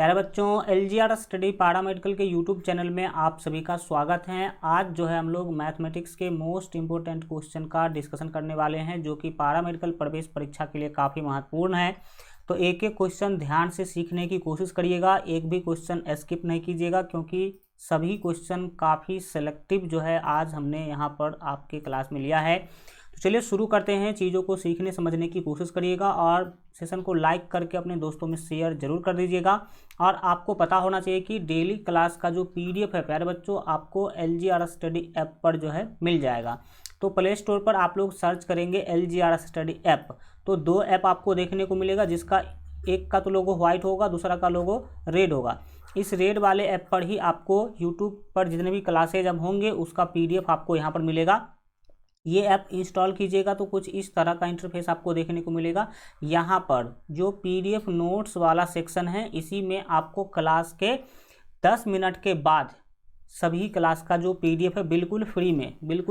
प्यारे बच्चों, LGR study paramedical के यूट्यूब चैनल में आप सभी का स्वागत है। आज जो है हम लोग मैथमेटिक्स के मोस्ट इंपॉर्टेंट क्वेश्चन का डिस्कशन करने वाले हैं, जो कि पैरामेडिकल प्रवेश परीक्षा के लिए काफ़ी महत्वपूर्ण है। तो एक एक क्वेश्चन ध्यान से सीखने की कोशिश करिएगा, एक भी क्वेश्चन स्किप नहीं कीजिएगा, क्योंकि सभी क्वेश्चन काफ़ी सेलेक्टिव जो है आज हमने यहाँ पर आपके क्लास में लिया है। तो चलिए शुरू करते हैं। चीज़ों को सीखने समझने की कोशिश करिएगा और सेशन को लाइक करके अपने दोस्तों में शेयर जरूर कर दीजिएगा। और आपको पता होना चाहिए कि डेली क्लास का जो PDF है प्यारे बच्चों, आपको LGR स्टडी ऐप पर जो है मिल जाएगा। तो प्ले स्टोर पर आप लोग सर्च करेंगे LGR स्टडी ऐप, तो दो ऐप आपको देखने को मिलेगा, जिसका एक का तो लोगो व्हाइट होगा, दूसरा का लोगो रेड होगा। इस रेड वाले ऐप पर ही आपको यूट्यूब पर जितने भी क्लासेज अब होंगे उसका PDF आपको यहाँ पर मिलेगा। ये ऐप इंस्टॉल कीजिएगा तो कुछ इस तरह का इंटरफेस आपको देखने को मिलेगा। यहाँ पर जो PDF नोट्स वाला सेक्शन है, इसी में आपको क्लास के 10 मिनट के बाद सभी क्लास का जो PDF है बिल्कुल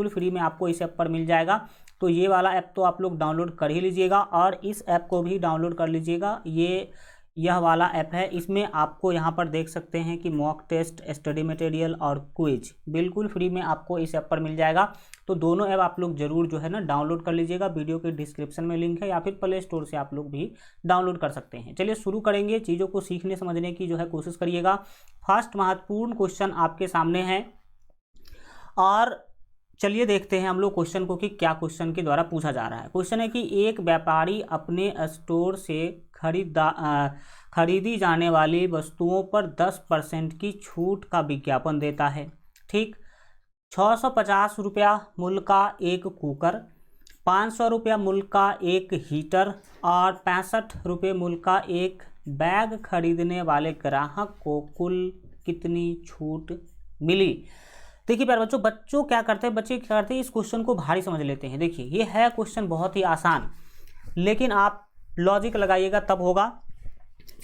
फ्री में आपको इस ऐप पर मिल जाएगा। तो ये वाला ऐप तो आप लोग डाउनलोड कर ही लीजिएगा और इस ऐप को भी डाउनलोड कर लीजिएगा। यह वाला ऐप है, इसमें आपको यहाँ पर देख सकते हैं कि मॉक टेस्ट, स्टडी मटेरियल और क्विज बिल्कुल फ्री में आपको इस ऐप पर मिल जाएगा। तो दोनों ऐप आप लोग जरूर जो है ना डाउनलोड कर लीजिएगा। वीडियो के डिस्क्रिप्शन में लिंक है या फिर प्ले स्टोर से आप लोग भी डाउनलोड कर सकते हैं। चलिए शुरू करेंगे। चीज़ों को सीखने समझने की जो है कोशिश करिएगा। फर्स्ट महत्वपूर्ण क्वेश्चन आपके सामने है और चलिए देखते हैं हम लोग क्वेश्चन को कि क्या क्वेश्चन के द्वारा पूछा जा रहा है। क्वेश्चन है कि एक व्यापारी अपने स्टोर से खरीदी जाने वाली वस्तुओं पर 10% की छूट का विज्ञापन देता है। ठीक, 650 रुपया मूल्य का एक कुकर, 500 रुपया मूल्य का एक हीटर और 65 रुपये मूल्य का एक बैग खरीदने वाले ग्राहक को कुल कितनी छूट मिली। देखिए प्यारे बच्चों क्या करते हैं, इस क्वेश्चन को भारी समझ लेते हैं। देखिए ये है क्वेश्चन बहुत ही आसान, लेकिन आप लॉजिक लगाइएगा तब होगा।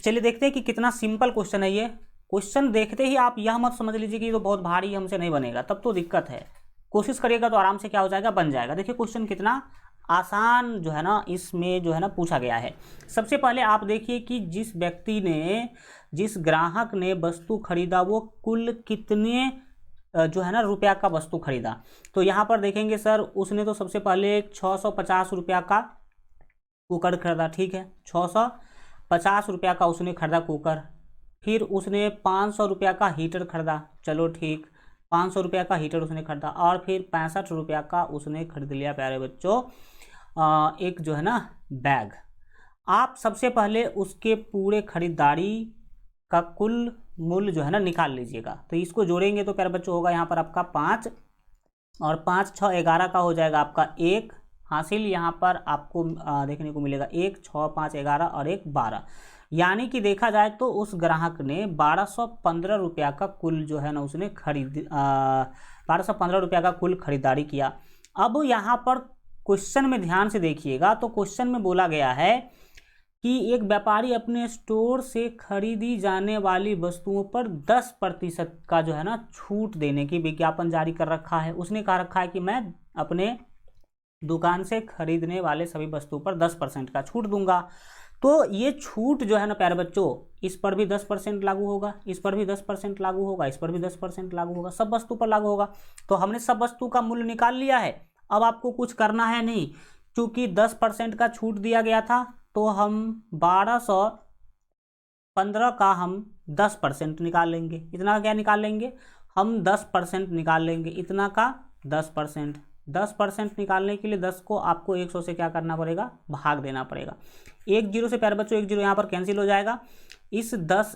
चलिए देखते हैं कि कितना सिंपल क्वेश्चन है ये। क्वेश्चन देखते ही आप यह मत समझ लीजिए कि ये तो बहुत भारी हमसे नहीं बनेगा, तब तो दिक्कत है। कोशिश करिएगा तो आराम से क्या हो जाएगा, बन जाएगा। देखिए क्वेश्चन कितना आसान जो है ना इसमें जो है ना पूछा गया है। सबसे पहले आप देखिए कि जिस ग्राहक ने वस्तु खरीदा वो कुल कितने जो है ना रुपया का वस्तु खरीदा। तो यहाँ पर देखेंगे सर, उसने तो सबसे पहले 650 रुपया का कुकर खरीदा। ठीक है, 650 रुपया का उसने खरीदा कुकर। फिर उसने 500 रुपया का हीटर खरीदा। चलो ठीक, 500 रुपया का हीटर उसने खरीदा और फिर 65 रुपया का उसने खरीद लिया प्यारे बच्चों एक जो है ना बैग। आप सबसे पहले उसके पूरे खरीदारी का कुल मूल्य जो है ना निकाल लीजिएगा। तो इसको जोड़ेंगे तो प्यारे बच्चों होगा यहाँ पर आपका 5 और 5 6 11 का हो जाएगा आपका 1 हासिल। यहाँ पर आपको देखने को मिलेगा 1 6 5 11 और 1 12, यानी कि देखा जाए तो उस ग्राहक ने 1215 रुपया का कुल जो है ना उसने 1215 रुपया का कुल खरीदारी किया। अब यहाँ पर क्वेश्चन में ध्यान से देखिएगा, तो क्वेश्चन में बोला गया है कि एक व्यापारी अपने स्टोर से खरीदी जाने वाली वस्तुओं पर 10% का जो है ना छूट देने की विज्ञापन जारी कर रखा है। उसने कहा रखा है कि मैं अपने दुकान से खरीदने वाले सभी वस्तुओं पर 10% का छूट दूंगा। तो ये छूट जो है ना प्यारे बच्चों, इस पर भी 10% लागू होगा, इस पर भी 10% लागू होगा, इस पर भी 10% लागू होगा, सब वस्तु पर लागू होगा। तो हमने सब वस्तु का मूल्य निकाल लिया है। अब आपको कुछ करना है नहीं, क्योंकि 10% का छूट दिया गया था, तो हम 1215 का हम 10% निकाल लेंगे। इतना का क्या निकाल लेंगे, हम 10% निकाल लेंगे। इतना का 10% निकालने के लिए 10 को आपको 100 से क्या करना पड़ेगा, भाग देना पड़ेगा। 1 0 से प्यारे बच्चों 1 0 यहाँ पर कैंसिल हो जाएगा। इस 10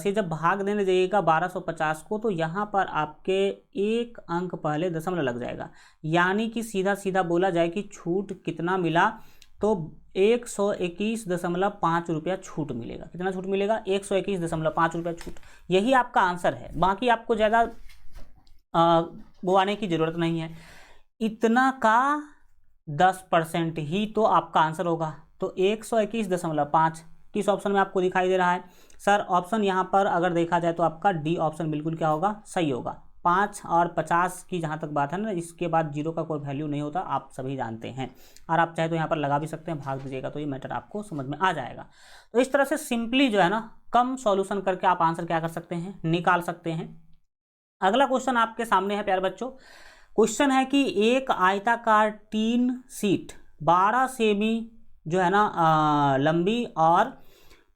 से जब भाग देने जाइएगा 1250 को, तो यहाँ पर आपके एक अंक पहले दशमलव लग जाएगा, यानी कि सीधा सीधा बोला जाए कि छूट कितना मिला, तो 121.5 रुपया छूट मिलेगा। कितना छूट मिलेगा, 121.5 रुपया छूट। यही आपका आंसर है, बाकी आपको ज़्यादा बुआने की ज़रूरत नहीं है। इतना का 10% ही तो आपका आंसर होगा। तो 121.5 किस ऑप्शन में आपको दिखाई दे रहा है सर? ऑप्शन यहाँ पर अगर देखा जाए तो आपका डी ऑप्शन बिल्कुल क्या होगा, सही होगा। 5 और 50 की जहाँ तक बात है ना, इसके बाद 0 का कोई वैल्यू नहीं होता, आप सभी जानते हैं। और आप चाहे तो यहाँ पर लगा भी सकते हैं, भाग दीजिएगा तो ये मैटर आपको समझ में आ जाएगा। तो इस तरह से सिंपली जो है ना कम सॉल्यूशन करके आप आंसर क्या कर सकते हैं, निकाल सकते हैं। अगला क्वेश्चन आपके सामने है प्यारे बच्चों। क्वेश्चन है कि एक आयताकार टीन शीट 12 सेमी जो है ना लंबी और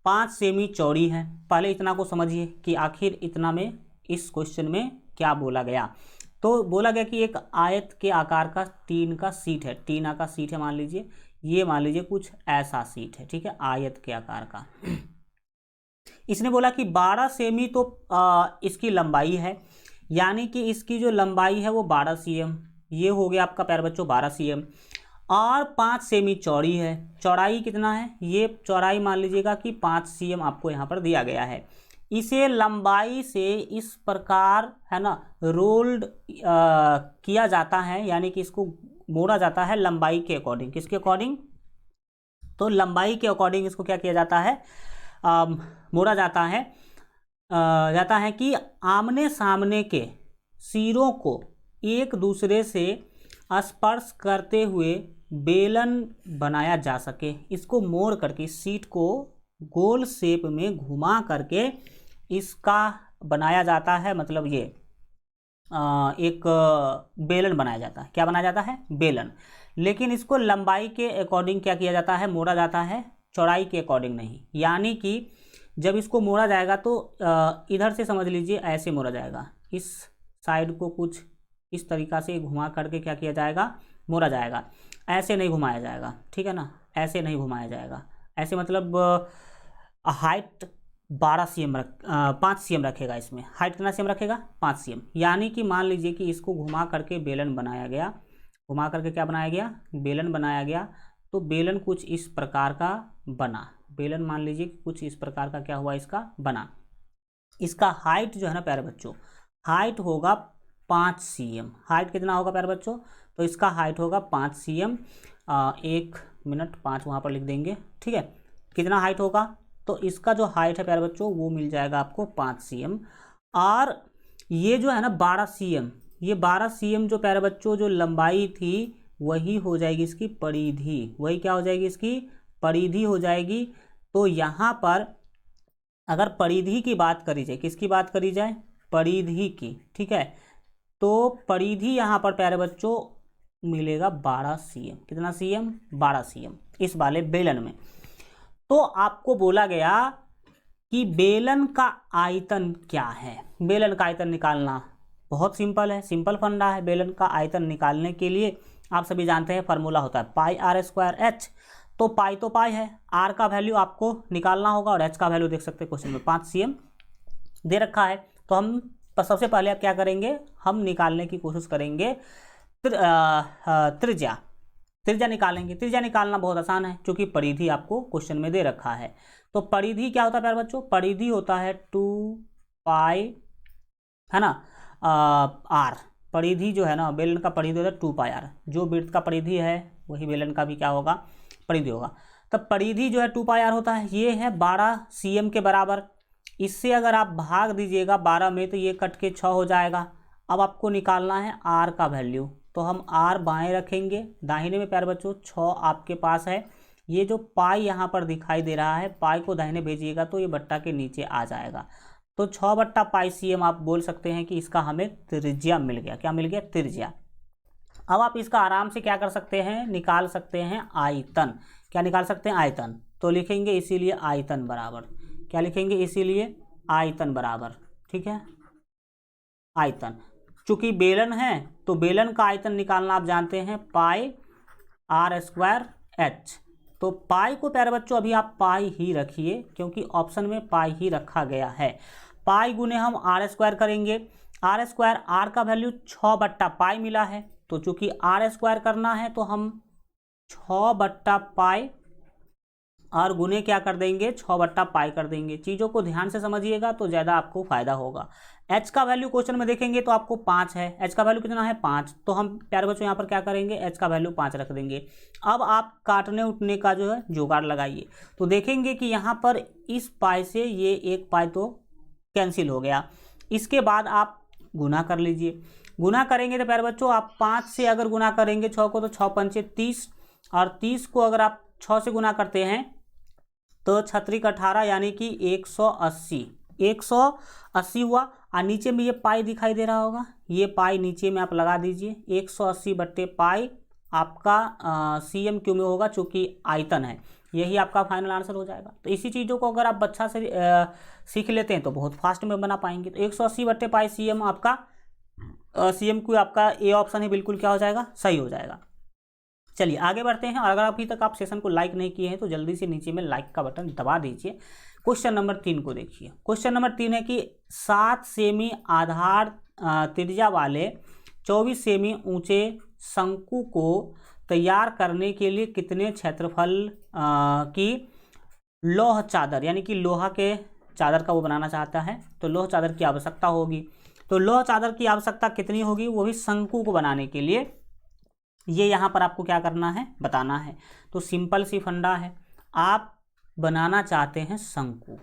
5 सेमी चौड़ी है। पहले इतना को समझिए कि आखिर इतना में इस क्वेश्चन में क्या बोला गया। तो बोला गया कि एक आयत के आकार का टीन का शीट है, टीना का शीट है मान लीजिए, ये मान लीजिए कुछ ऐसा शीट है, ठीक है, आयत के आकार का। इसने बोला कि 12 सेमी तो इसकी लंबाई है, यानी कि इसकी जो लंबाई है वो 12 cm, ये हो गया आपका प्यारे बच्चों 12 cm, और 5 सेमी चौड़ी है। चौड़ाई कितना है, ये चौड़ाई मान लीजिएगा कि 5 cm आपको यहाँ पर दिया गया है। इसे लंबाई से इस प्रकार है ना रोल्ड किया जाता है, यानी कि इसको मोड़ा जाता है लंबाई के अकॉर्डिंग। किसके अकॉर्डिंग, तो लंबाई के अकॉर्डिंग इसको क्या किया जाता है, मोड़ा जाता है कि आमने सामने के सिरों को एक दूसरे से स्पर्श करते हुए बेलन बनाया जा सके। इसको मोड़ करके शीट को गोल शेप में घुमा करके इसका बनाया जाता है, मतलब ये एक बेलन बनाया जाता है। क्या बनाया जाता है, बेलन। लेकिन इसको लंबाई के अकॉर्डिंग क्या किया जाता है, मोड़ा जाता है, चौड़ाई के अकॉर्डिंग नहीं। यानी कि जब इसको मोड़ा जाएगा तो इधर से समझ लीजिए ऐसे मोड़ा जाएगा, इस साइड को कुछ इस तरीक़ा से घुमा करके क्या किया जाएगा, मोड़ा जाएगा। ऐसे नहीं घुमाया जाएगा, ठीक है ना, ऐसे नहीं घुमाया जाएगा। ऐसे मतलब हाइट 5 cm रखेगा, इसमें हाइट कितना cm रखेगा, 5 cm। यानी कि मान लीजिए कि इसको घुमा करके बेलन बनाया गया, घुमा करके क्या बनाया गया, बेलन बनाया गया। तो बेलन कुछ इस प्रकार का बना, बेलन मान लीजिए कि कुछ इस प्रकार का क्या हुआ, इसका बना। इसका हाइट जो है ना प्यारे बच्चों, हाइट होगा 5 cm। हाइट कितना होगा प्यारे बच्चों, तो इसका हाइट होगा 5 cm। 1 मिनट 5 वहाँ पर लिख देंगे, ठीक है। कितना हाइट होगा, तो इसका जो हाइट है प्यारे बच्चों वो मिल जाएगा आपको 5 cm। और ये जो है ना 12 cm, ये 12 cm जो प्यारे बच्चों जो लंबाई थी वही हो जाएगी इसकी परिधि, वही क्या हो जाएगी, इसकी परिधि हो जाएगी। तो यहाँ पर अगर परिधि की बात करी जाए, किसकी बात करी जाए, परिधि की, ठीक है, तो परिधि यहाँ पर प्यारे बच्चों मिलेगा 12 cm। कितना cm, 12 cm इस वाले बेलन में। तो आपको बोला गया कि बेलन का आयतन क्या है। बेलन का आयतन निकालना बहुत सिंपल है, सिंपल फंडा है। बेलन का आयतन निकालने के लिए आप सभी जानते हैं फार्मूला होता है पाई आर स्क्वायर एच। तो पाई तो पाई है, आर का वैल्यू आपको निकालना होगा और एच का वैल्यू देख सकते हैं क्वेश्चन में 5 cm दे रखा है। तो हम सबसे पहले आप क्या करेंगे, हम निकालने की कोशिश करेंगे त्रिज्या निकालेंगे। त्रिज्या निकालना बहुत आसान है क्योंकि परिधि आपको क्वेश्चन में दे रखा है। तो परिधि क्या होता है प्यारे बच्चों, परिधि होता है 2 पाई, है ना, आर। परिधि जो है ना बेलन का परिधि होता है 2 पाई आर। जो वृत्त का परिधि है वही बेलन का भी क्या होगा, परिधि होगा। तब परिधि जो है 2 पाई आर होता है, ये है 12 cm के बराबर। इससे अगर आप भाग दीजिएगा 12 में तो ये कट के 6 हो जाएगा। अब आपको निकालना है आर का वैल्यू, तो हम आर बाएं रखेंगे, दाहिने में प्यारे बच्चों 6 आपके पास है। ये जो पाई यहाँ पर दिखाई दे रहा है, पाई को दाहिने भेजिएगा तो ये बट्टा के नीचे आ जाएगा। तो 6/पाई cm आप बोल सकते हैं कि इसका हमें त्रिज्या मिल गया। क्या मिल गया, त्रिज्या। अब आप इसका आराम से क्या कर सकते हैं, निकाल सकते हैं आयतन। क्या निकाल सकते हैं, आयतन। तो लिखेंगे इसीलिए आयतन बराबर, क्या लिखेंगे, इसीलिए आयतन बराबर, ठीक है, आयतन। चूंकि बेलन है तो बेलन का आयतन निकालना आप जानते हैं पाई आर स्क्वायर एच। तो पाई को प्यारे बच्चों अभी आप पाई ही रखिए क्योंकि ऑप्शन में पाई ही रखा गया है। पाई गुने हम आर स्क्वायर करेंगे, आर स्क्वायर, आर का वैल्यू 6/पाई मिला है। तो चूंकि आर स्क्वायर करना है तो हम 6/पाई और गुने क्या कर देंगे, 6/पाई कर देंगे। चीज़ों को ध्यान से समझिएगा तो ज़्यादा आपको फायदा होगा। एच का वैल्यू क्वेश्चन में देखेंगे तो आपको 5 है, एच का वैल्यू कितना है 5। तो हम प्यारे बच्चों यहाँ पर क्या करेंगे, एच का वैल्यू 5 रख देंगे। अब आप काटने उठने का जो है जुगाड़ लगाइए तो देखेंगे कि यहाँ पर इस पाई से ये 1 पाई तो कैंसिल हो गया। इसके बाद आप गुना कर लीजिए। गुना करेंगे तो प्यारे बच्चों आप 5 से अगर गुना करेंगे 6 को तो 6 पंचे 30, और 30 को अगर आप 6 से गुना करते हैं तो 6 18 यानी कि 180 हुआ। और नीचे में ये पाई दिखाई दे रहा होगा, ये पाई नीचे में आप लगा दीजिए। 180 बट्टे पाई आपका CM³ में होगा, चूँकि आयतन है। यही आपका फाइनल आंसर हो जाएगा। तो इसी चीज़ों को अगर आप बच्चा से सीख लेते हैं तो बहुत फास्ट में बना पाएंगे। तो 180 बट्टे पाई CM आपका CM³ आपका ए ऑप्शन ही बिल्कुल क्या हो जाएगा, सही हो जाएगा। चलिए आगे बढ़ते हैं। और अगर अभी तक आप सेशन को लाइक नहीं किए हैं तो जल्दी से नीचे में लाइक का बटन दबा दीजिए। क्वेश्चन नंबर 3 को देखिए। क्वेश्चन नंबर 3 है कि 7 सेमी आधार त्रिज्या वाले 24 सेमी ऊंचे शंकु को तैयार करने के लिए कितने क्षेत्रफल की लौह चादर, यानी कि लोहा के चादर का वो बनाना चाहता है, तो लौह चादर की आवश्यकता होगी। तो लौह चादर की आवश्यकता कितनी होगी, वो भी शंकु को बनाने के लिए। ये यहाँ पर आपको क्या करना है, बताना है। तो सिंपल सी फंडा है, आप बनाना चाहते हैं शंकु।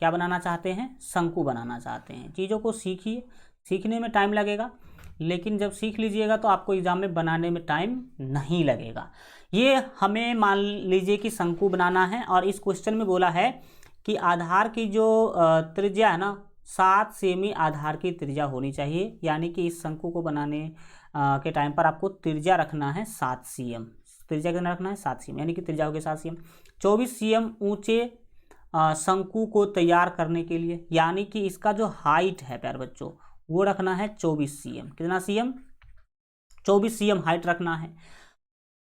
क्या बनाना चाहते हैं, शंकु बनाना चाहते हैं। चीज़ों को सीखिए, सीखने में टाइम लगेगा, लेकिन जब सीख लीजिएगा तो आपको एग्जाम में बनाने में टाइम नहीं लगेगा। ये हमें मान लीजिए कि शंकु बनाना है, और इस क्वेश्चन में बोला है कि आधार की जो त्रिज्या है ना, 7 सेमी आधार की त्रिज्या होनी चाहिए। यानी कि इस शंकु को बनाने के टाइम पर आपको त्रिज्या रखना है 7 CM। त्रिज्या कितना रखना है, 7 CM, यानी कि त्रिज्या हो गई 7 CM। 24 CM ऊंचे शंकु को तैयार करने के लिए, यानी कि इसका जो हाइट है प्यारे बच्चों वो रखना है 24 CM। कितना CM, 24 CM हाइट रखना है।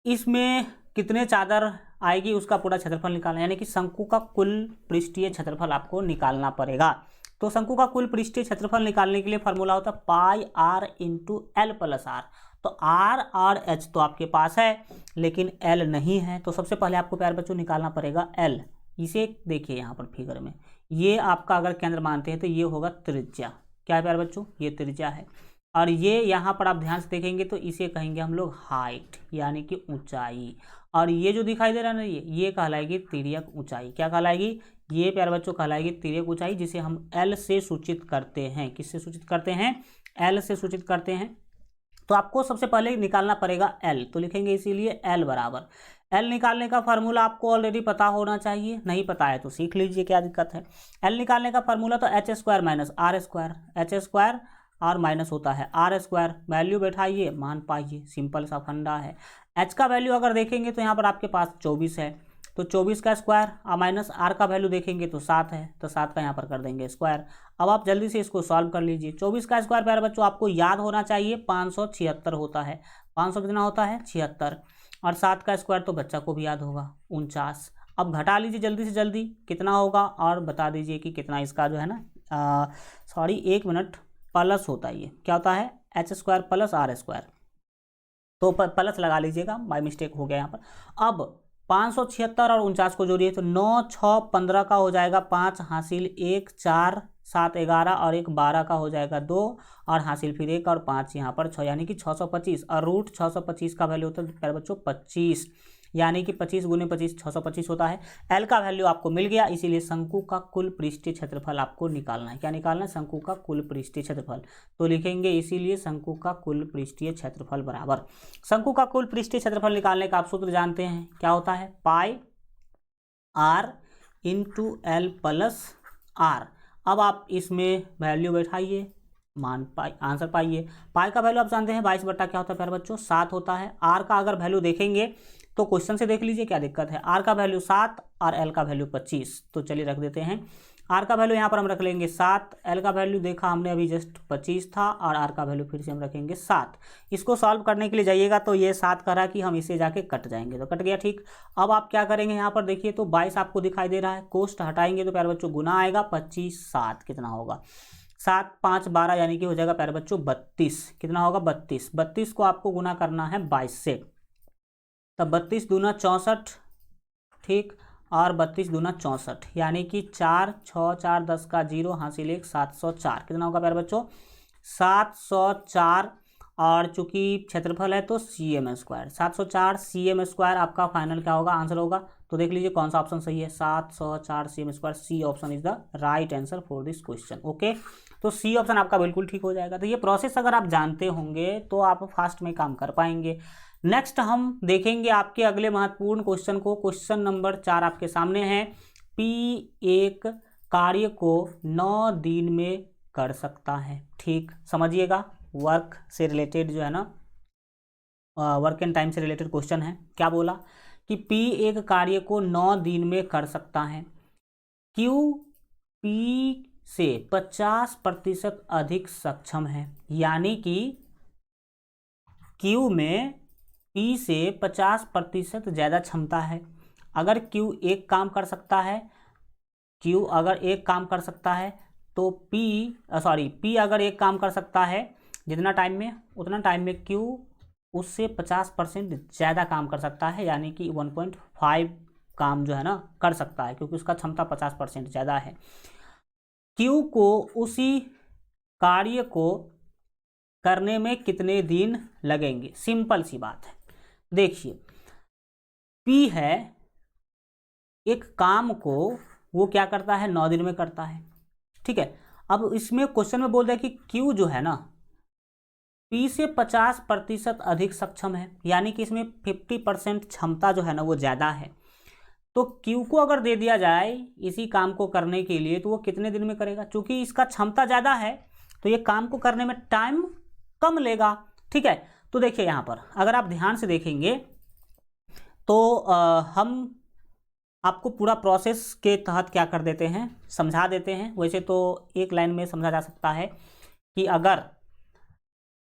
इसमें कितने चादर आएगी उसका पूरा क्षेत्रफल निकालना, यानी कि शंकु का कुल पृष्ठीय क्षेत्रफल आपको निकालना पड़ेगा। तो शंकु का कुल पृष्ठीय क्षेत्रफल निकालने के लिए फॉर्मूला होता है pi r into L plus R. तो r और h तो आपके पास है, लेकिन l नहीं है। तो सबसे पहले आपको प्यारे बच्चों निकालना पड़ेगा l। इसे देखिए यहाँ पर फिगर में, ये आपका अगर केंद्र मानते हैं तो ये होगा त्रिज्या। क्या है प्यारे बच्चों, ये त्रिज्या है। और ये यहाँ पर आप ध्यान से देखेंगे तो इसे कहेंगे हम लोग हाइट, यानी कि ऊंचाई। और ये जो दिखाई दे रहा है ना, ये कहलाएगी तिर्यक ऊंचाई। क्या कहलाएगी, ये प्यारे बच्चों कहलाएगी तिर्यक ऊंचाई, जिसे हम L से सूचित करते हैं। किससे सूचित करते हैं, L से सूचित करते हैं। तो आपको सबसे पहले निकालना पड़ेगा L, तो लिखेंगे इसीलिए L बराबर। L निकालने का फार्मूला आपको ऑलरेडी पता होना चाहिए, नहीं पता है तो सीख लीजिए, क्या दिक्कत है। L निकालने का फार्मूला तो h² माइनस r², h² और माइनस होता है r²। वैल्यू बैठाइए, मान पाइए, सिंपल सा फंडा है। h का वैल्यू अगर देखेंगे तो यहाँ पर आपके पास 24 है, तो 24 का स्क्वायर और माइनस r का वैल्यू देखेंगे तो 7 है, तो 7 का यहाँ पर कर देंगे स्क्वायर। अब आप जल्दी से इसको सॉल्व कर लीजिए। 24 का स्क्वायर प्यारे बच्चों आपको याद होना चाहिए 576 होता है। 500 कितना होता है, 76। और 7 का स्क्वायर तो बच्चा को भी याद होगा, 49। अब घटा लीजिए जल्दी से जल्दी, कितना होगा और बता दीजिए कि कितना इसका जो है ना, सॉरी 1 मिनट, प्लस होता है। ये क्या होता है, h² प्लस r², तो प्लस लगा लीजिएगा, बाय मिस्टेक हो गया यहाँ पर। अब 576 और 49 को जोड़िए तो 9 6 15 का हो जाएगा 5 हासिल 1 4 7 11 और 1 12 का हो जाएगा 2 और हासिल फिर 1 और 5 यहाँ पर 6, यानी कि 625। और रूट 625 का वैल्यू होता है प्यारे बच्चों 25, यानी कि 25 गुने 25 625 होता है। एल का वैल्यू आपको मिल गया, इसीलिए शंकु का कुल पृष्ठीय क्षेत्रफल आपको निकालना है। क्या निकालना है, शंकु का कुल पृष्ठीय क्षेत्रफल। तो लिखेंगे इसीलिए शंकु का कुल पृष्ठीय क्षेत्रफल बराबर, शंकु का कुल पृष्ठीय क्षेत्रफल निकालने का आप सूत्र जानते हैं, क्या होता है, pi r into L plus R. अब आप इसमें वैल्यू बैठाइए, मान पाई आंसर पाइए। पाई का वैल्यू आप जानते हैं 22 बट्टा क्या होता है प्यारे बच्चों, 7 होता है। आर का अगर वैल्यू देखेंगे तो क्वेश्चन से देख लीजिए क्या दिक्कत है। आर का वैल्यू 7 और एल का वैल्यू 25, तो चलिए रख देते हैं। आर का वैल्यू यहाँ पर हम रख लेंगे 7, एल का वैल्यू देखा हमने अभी जस्ट 25 था, और आर का वैल्यू फिर से हम रखेंगे 7। इसको सॉल्व करने के लिए जाइएगा तो ये 7 कह रहा है कि हम इसे जाके कट जाएंगे, तो कट गया, ठीक। अब आप क्या करेंगे, यहाँ पर देखिए तो 22 आपको दिखाई दे रहा है, कोष्ट हटाएंगे तो प्यारे बच्चों गुना आएगा, 25 7 कितना होगा, 7 5 12 यानी कि हो जाएगा प्यारे बच्चों 32। कितना होगा, 32। 32 को आपको गुना करना है 22 से, तब 32 दूना 64, ठीक, और 32 दूना 64, यानी कि 4 6 4 10 का 0 हासिल 1 704। कितना होगा प्यारे बच्चों, 704। और चूंकि क्षेत्रफल है तो CM² 704 CM² आपका फाइनल क्या होगा, आंसर होगा। तो देख लीजिए कौन सा ऑप्शन सही है, 704 cm²। C option is the right answer for this question. Okay, तो सी ऑप्शन आपका बिल्कुल ठीक हो जाएगा। तो ये प्रोसेस अगर आप जानते होंगे तो आप फास्ट में काम कर पाएंगे। नेक्स्ट हम देखेंगे आपके अगले महत्वपूर्ण क्वेश्चन को। क्वेश्चन नंबर 4 आपके सामने है। पी एक कार्य को 9 दिन में कर सकता है। ठीक समझिएगा, वर्क से रिलेटेड जो है ना, वर्क एंड टाइम से रिलेटेड क्वेश्चन है। क्या बोला कि पी एक कार्य को 9 दिन में कर सकता है, क्यू पी से 50% अधिक सक्षम है। यानी कि क्यू में पी से 50% ज़्यादा क्षमता है। अगर क्यू एक काम कर सकता है, क्यू अगर एक काम कर सकता है तो पी अगर एक काम कर सकता है जितना टाइम में, उतना टाइम में क्यू उससे 50% ज़्यादा काम कर सकता है। यानी कि 1.5 काम जो है ना कर सकता है, क्योंकि उसका क्षमता 50% ज़्यादा है। क्यू को उसी कार्य को करने में कितने दिन लगेंगे? सिंपल सी बात है। देखिए, पी है, एक काम को वो क्या करता है, 9 दिन में करता है। ठीक है, अब इसमें क्वेश्चन में बोल रहा है कि क्यू जो है ना पी से 50% अधिक सक्षम है। यानी कि इसमें 50% क्षमता जो है ना वो ज़्यादा है। तो क्यू को अगर दे दिया जाए इसी काम को करने के लिए तो वो कितने दिन में करेगा? क्योंकि इसका क्षमता ज़्यादा है तो ये काम को करने में टाइम कम लेगा। ठीक है, तो देखिए यहाँ पर अगर आप ध्यान से देखेंगे तो हम आपको पूरा प्रोसेस के तहत क्या कर देते हैं, समझा देते हैं। वैसे तो एक लाइन में समझा जा सकता है कि अगर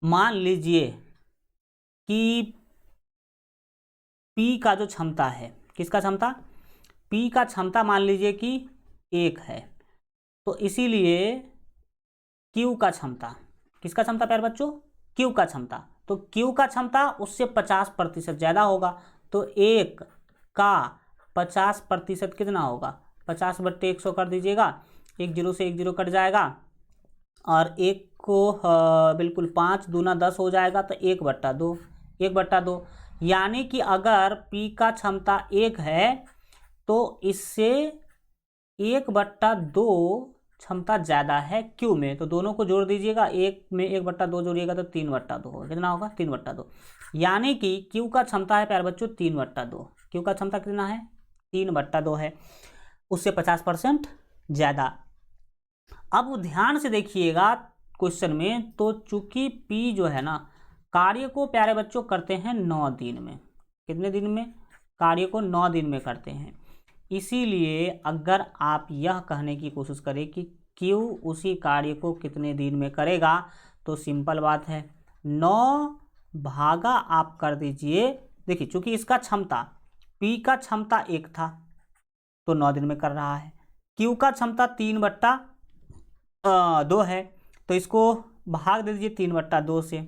मान लीजिए कि P का जो क्षमता है, किसका क्षमता, P का क्षमता मान लीजिए कि 1 है, तो इसीलिए Q का क्षमता, किसका क्षमता प्यारे बच्चों, Q का क्षमता, तो Q का क्षमता उससे 50% ज़्यादा होगा। तो 1 का 50% कितना होगा, 50/100 कर दीजिएगा, 1 0 से 1 0 कट जाएगा और 1 को बिल्कुल 5 दूना 10 हो जाएगा, तो 1/2, 1/2। यानी कि अगर P का क्षमता 1 है तो इससे 1/2 क्षमता ज़्यादा है Q में। तो दोनों को जोड़ दीजिएगा, 1 में 1/2 जोड़िएगा तो 3/2 होगा। कितना होगा, 3/2। यानी कि Q का क्षमता है प्यारे बच्चों 3/2। Q का क्षमता कितना है, 3/2 है, उससे 50% ज़्यादा। अब ध्यान से देखिएगा क्वेश्चन में, तो चूंकि P जो है ना कार्य को प्यारे बच्चों करते हैं 9 दिन में, कितने दिन में, कार्य को 9 दिन में करते हैं। इसीलिए अगर आप यह कहने की कोशिश करें कि Q उसी कार्य को कितने दिन में करेगा, तो सिंपल बात है 9 भागा आप कर दीजिए। देखिए, चूंकि इसका क्षमता, P का क्षमता 1 था तो 9 दिन में कर रहा है, Q का क्षमता 3/2 है, तो इसको भाग दे दीजिए 3/2 से,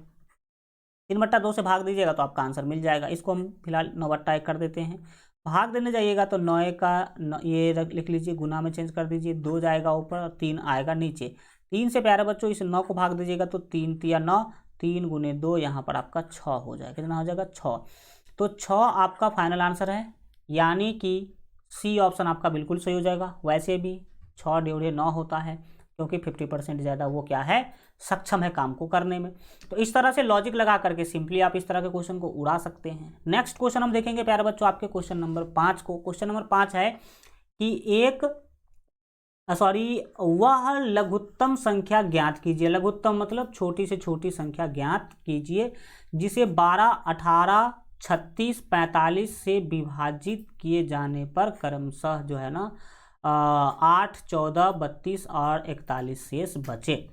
3/2 से भाग दीजिएगा तो आपका आंसर मिल जाएगा। इसको हम फिलहाल 9/1 कर देते हैं। भाग देने जाइएगा तो 9 का ये लिख लीजिए, गुना में चेंज कर दीजिए, 2 जाएगा ऊपर और 3 आएगा नीचे। 3 से प्यारे बच्चों इस 9 को भाग दीजिएगा तो 3 तिया 9, 3 गुने 2 यहाँ पर आपका 6 हो जाएगा। कितना हो जाएगा, 6। तो 6 आपका फाइनल आंसर है, यानी कि सी ऑप्शन आपका बिल्कुल सही हो जाएगा। वैसे भी 6 × 9 होता है, क्योंकि 50% ज़्यादा वो क्या है, सक्षम है काम को करने में। तो इस तरह से लॉजिक लगा करके सिंपली आप इस तरह के क्वेश्चन को उड़ा सकते हैं। नेक्स्ट क्वेश्चन हम देखेंगे प्यारे बच्चों आपके क्वेश्चन नंबर 5 को। क्वेश्चन नंबर 5 है कि वह लघुत्तम संख्या ज्ञात कीजिए। लघुत्तम मतलब छोटी से छोटी संख्या ज्ञात कीजिए जिसे 12, 18, 36, 45 से विभाजित किए जाने पर क्रमशः जो है ना 8, 14, 32 और 41 शेष बचे।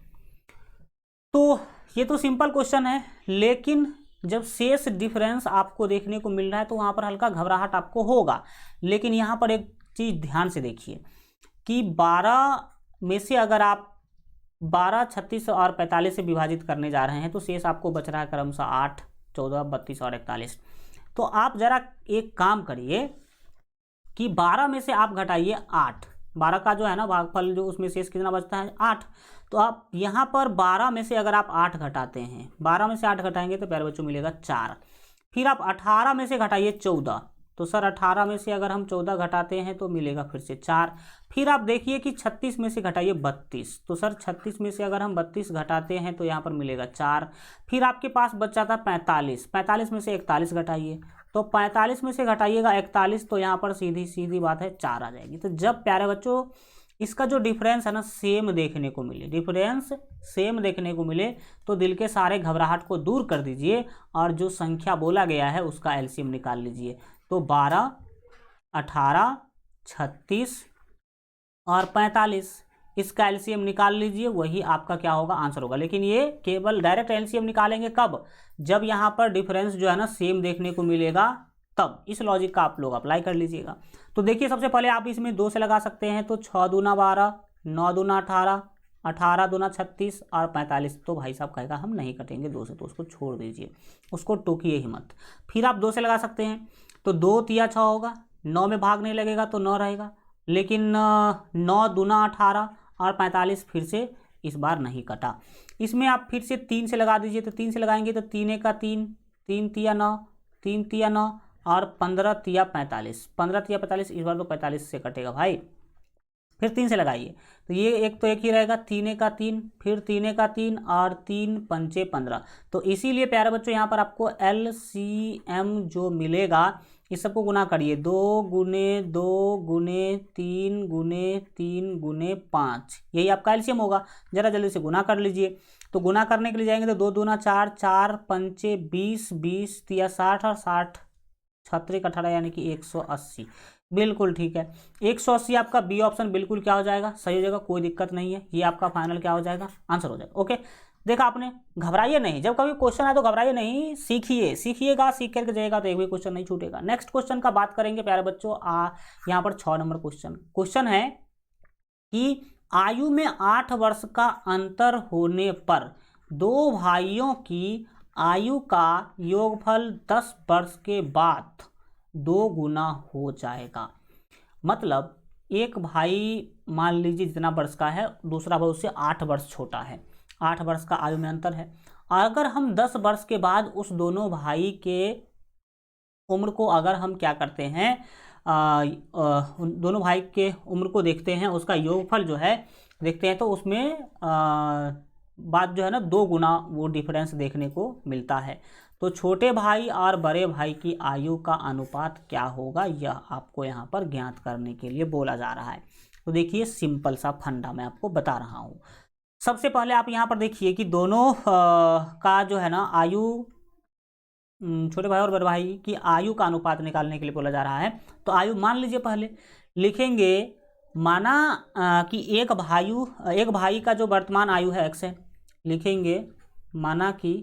तो ये तो सिंपल क्वेश्चन है, लेकिन जब शेष डिफरेंस आपको देखने को मिल रहा है तो वहाँ पर हल्का घबराहट आपको होगा। लेकिन यहाँ पर एक चीज़ ध्यान से देखिए कि 12 में से अगर आप 12, 36 और 45 से विभाजित करने जा रहे हैं तो शेष आपको बच रहा है क्रमशः 8, 14, 32 और 41। तो आप ज़रा एक काम करिए कि 12 में से आप घटाइए 8, 12 का जो है ना भागफल जो उसमें शेष कितना बचता है, 8। तो आप यहाँ पर 12 में से अगर आप 8 घटाते हैं, 12 में से 8 घटाएंगे तो प्यारे बच्चों मिलेगा 4। फिर आप 18 में से घटाइए 14, तो सर 18 में से अगर हम 14 घटाते हैं तो मिलेगा फिर से 4। फिर आप देखिए कि 36 में से घटाइए 32, तो सर 36 में से अगर हम 32 घटाते हैं तो यहाँ पर मिलेगा 4। फिर आपके पास बचा था 45, 45 में से 41 घटाइए, तो 45 में से घटाइएगा 41, तो यहाँ पर सीधी सीधी बात है 4 आ जाएगी। तो जब प्यारे बच्चों इसका जो डिफरेंस है ना सेम देखने को मिले, डिफरेंस सेम देखने को मिले, तो दिल के सारे घबराहट को दूर कर दीजिए और जो संख्या बोला गया है उसका एलसीएम निकाल लीजिए। तो 12, 18, 36 और 45 इसका एलसीएम निकाल लीजिए, वही आपका क्या होगा आंसर होगा। लेकिन ये केवल डायरेक्ट एलसीएम निकालेंगे कब, जब यहाँ पर डिफरेंस जो है ना सेम देखने को मिलेगा, तब इस लॉजिक का आप लोग अप्लाई कर लीजिएगा। तो देखिए सबसे पहले आप इसमें 2 से लगा सकते हैं, तो 6 दूना 12, 9 दूना 18, 18 दूना 36 और 45। तो भाई साहब कहेगा हम नहीं कटेंगे 2 से, तो उसको छोड़ दीजिए, उसको टोकिए ही मत। फिर आप 2 से लगा सकते हैं, तो 2 तिया 6 होगा, 9 में भाग नहीं लगेगा तो 9 रहेगा, लेकिन 9 दूना 18 और 45 फिर से इस बार नहीं कटा। इसमें आप फिर से 3 से लगा दीजिए, तो 3 से लगाएंगे तो 3 का 3, 3 तिया 9, 3 तिया 9 और 15 तिया 45, 15 तिया 45, इस बार तो 45 से कटेगा भाई। फिर 3 से लगाइए, तो ये एक तो एक ही रहेगा, 3 का 3, फिर 3 का 3 और 3 पंचे 15। तो इसीलिए प्यारे बच्चों यहाँ पर आपको एलसीएम जो मिलेगा इस सबको गुना करिए, 2 गुने 2 गुने 3 गुने 3 गुने 5, यही आपका एलसीएम होगा। जरा जल्दी से गुना कर लीजिए। तो गुना करने के लिए जाएंगे तो 2 दूना 4, 4 पंचे 20, 20 तिया 60 और 60 छत्रिक 18 यानी कि 180। बिल्कुल ठीक है, 180 आपका बी ऑप्शन बिल्कुल क्या हो जाएगा, सही हो जाएगा, कोई दिक्कत नहीं है, ये आपका फाइनल क्या हो जाएगा, आंसर हो जाएगा। ओके, देखा आपने, घबराइए नहीं, जब कभी क्वेश्चन आए तो घबराइए नहीं, सीखिए, सीखिएगा, सीख करके जाइएगा तो एक भी क्वेश्चन नहीं छूटेगा। नेक्स्ट क्वेश्चन का बात करेंगे प्यारे बच्चों। यहाँ पर 6 नंबर क्वेश्चन है कि आयु में 8 वर्ष का अंतर होने पर 2 भाइयों की आयु का योगफल 10 वर्ष के बाद 2 गुना हो जाएगा। मतलब एक भाई मान लीजिए जितना वर्ष का है, दूसरा भाई उससे 8 वर्ष छोटा है, 8 वर्ष का आयु में अंतर है। अगर हम 10 वर्ष के बाद उस दोनों भाई के उम्र को अगर हम क्या करते हैं, उन दोनों भाई के उम्र को देखते हैं, उसका योगफल जो है देखते हैं, तो उसमें बात जो है ना 2 गुना वो डिफरेंस देखने को मिलता है। तो छोटे भाई और बड़े भाई की आयु का अनुपात क्या होगा, यह आपको यहाँ पर ज्ञात करने के लिए बोला जा रहा है। तो देखिए सिंपल सा फंडा मैं आपको बता रहा हूँ। सबसे पहले आप यहाँ पर देखिए कि दोनों का जो है ना आयु, छोटे भाई और बड़े भाई की आयु का अनुपात निकालने के लिए बोला जा रहा है। तो आयु मान लीजिए, पहले लिखेंगे, माना कि एक भाई का जो वर्तमान आयु है x है, लिखेंगे माना कि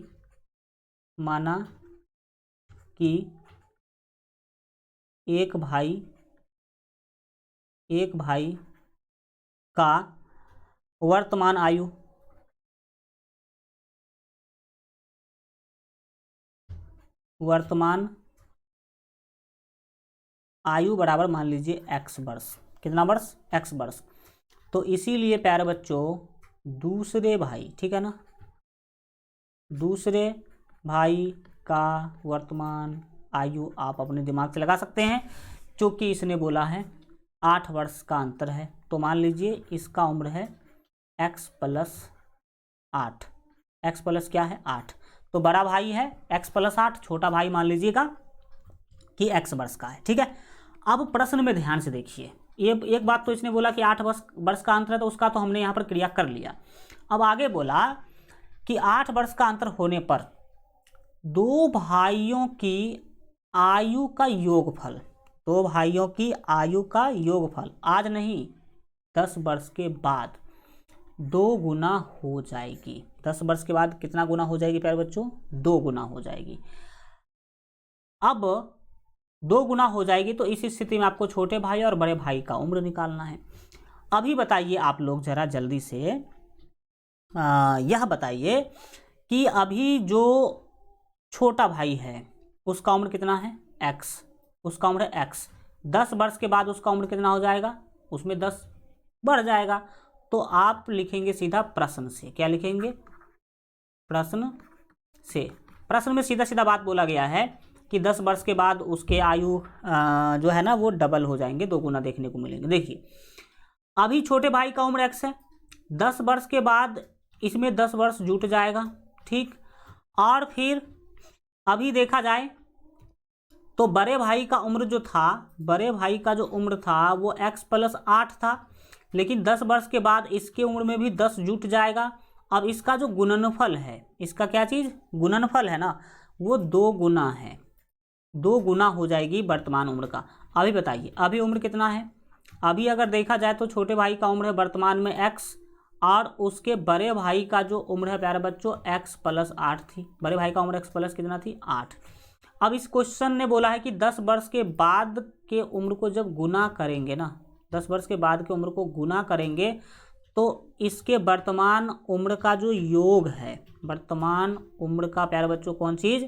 एक भाई का वर्तमान आयु बराबर मान लीजिए x वर्ष। कितना वर्ष, x वर्ष। तो इसीलिए प्यारे बच्चों दूसरे भाई, ठीक है ना, दूसरे भाई का वर्तमान आयु आप अपने दिमाग से लगा सकते हैं, क्योंकि इसने बोला है 8 वर्ष का अंतर है। तो मान लीजिए इसका उम्र है x प्लस 8, x प्लस क्या है 8। तो बड़ा भाई है x प्लस 8, छोटा भाई मान लीजिएगा कि x वर्ष का है, ठीक है। अब प्रश्न में ध्यान से देखिए, ये एक बात तो इसने बोला कि 8 वर्ष का अंतर है, तो उसका तो हमने यहाँ पर क्रिया कर लिया। अब आगे बोला कि 8 वर्ष का अंतर होने पर 2 भाइयों की आयु का योगफल, 2 भाइयों की आयु का योगफल आज नहीं 10 वर्ष के बाद 2 गुना हो जाएगी। 10 वर्ष के बाद कितना गुना हो जाएगी प्यारे बच्चों, 2 गुना हो जाएगी। अब 2 गुना हो जाएगी, तो इस स्थिति में आपको छोटे भाई और बड़े भाई का उम्र निकालना है। अभी बताइए आप लोग जरा जल्दी से यह बताइए कि अभी जो छोटा भाई है उसका उम्र कितना है x, उसका उम्र है x। 10 वर्ष के बाद उसका उम्र कितना हो जाएगा, उसमें 10 बढ़ जाएगा। तो आप लिखेंगे सीधा प्रश्न से, क्या लिखेंगे, प्रश्न से। प्रश्न में सीधा सीधा बात बोला गया है कि 10 वर्ष के बाद उसके आयु जो है ना वो डबल हो जाएंगे, 2 गुना देखने को मिलेंगे। देखिए अभी छोटे भाई का उम्र x है, 10 वर्ष के बाद इसमें 10 वर्ष जुट जाएगा, ठीक। और फिर अभी देखा जाए तो बड़े भाई का उम्र जो था, बड़े भाई का जो उम्र था वो x + 8 था, लेकिन 10 वर्ष के बाद इसके उम्र में भी 10 जुट जाएगा। अब इसका जो गुणनफल है, इसका क्या चीज़, गुणनफल है ना, वो 2 गुना है, 2 गुना हो जाएगी वर्तमान उम्र का। अभी बताइए अभी उम्र कितना है। अभी अगर देखा जाए तो छोटे भाई का उम्र है वर्तमान में x, और उसके बड़े भाई का जो उम्र है प्यारे बच्चों x + 8 थी। बड़े भाई का उम्र x प्लस कितना थी, 8। अब इस क्वेश्चन ने बोला है कि 10 वर्ष के बाद के उम्र को जब गुना करेंगे ना, 10 वर्ष के बाद के उम्र को गुना करेंगे तो इसके वर्तमान उम्र का जो योग है, वर्तमान उम्र का प्यारे बच्चों कौन चीज़,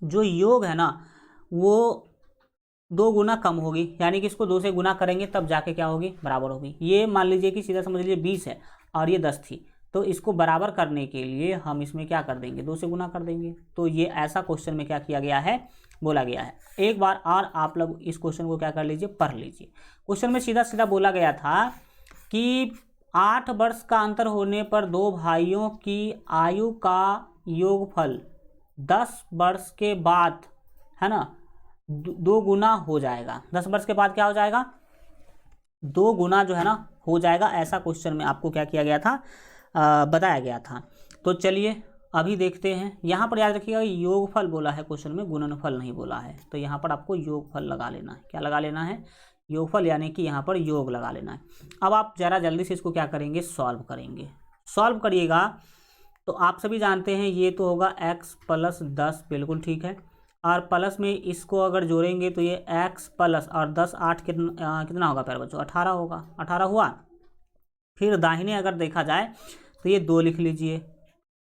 जो योग है ना वो 2 गुना कम होगी, यानी कि इसको 2 से गुना करेंगे तब जाके क्या होगी, बराबर होगी। ये मान लीजिए कि सीधा समझ लीजिए 20 है और ये 10 थी, तो इसको बराबर करने के लिए हम इसमें क्या कर देंगे, 2 से गुना कर देंगे। तो ये ऐसा क्वेश्चन में क्या किया गया है, बोला गया है। एक बार और आप लोग इस क्वेश्चन को क्या कर लीजिए, पढ़ लीजिए। क्वेश्चन में सीधा सीधा बोला गया था कि 8 वर्ष का अंतर होने पर 2 भाइयों की आयु का योगफल 10 वर्ष के बाद है ना 2 गुना हो जाएगा। 10 वर्ष के बाद क्या हो जाएगा, 2 गुना जो है ना हो जाएगा। ऐसा क्वेश्चन में आपको क्या किया गया था, बताया गया था। तो चलिए अभी देखते हैं। यहाँ पर याद रखिएगा योगफल बोला है क्वेश्चन में, गुणनफल नहीं बोला है, तो यहाँ पर आपको योगफल लगा लेना है। क्या लगा लेना है, योगफल, यानी कि यहाँ पर योग लगा लेना है। अब आप ज़रा जल्दी से इसको क्या करेंगे, सॉल्व करेंगे। सॉल्व करिएगा तो आप सभी जानते हैं ये तो होगा x + 10, बिल्कुल ठीक है। और प्लस में इसको अगर जोड़ेंगे तो ये x + और 10 8 कितना होगा प्यारे बच्चों, 18 होगा। 18 हुआ। फिर दाहिने अगर देखा जाए तो ये 2 लिख लीजिए,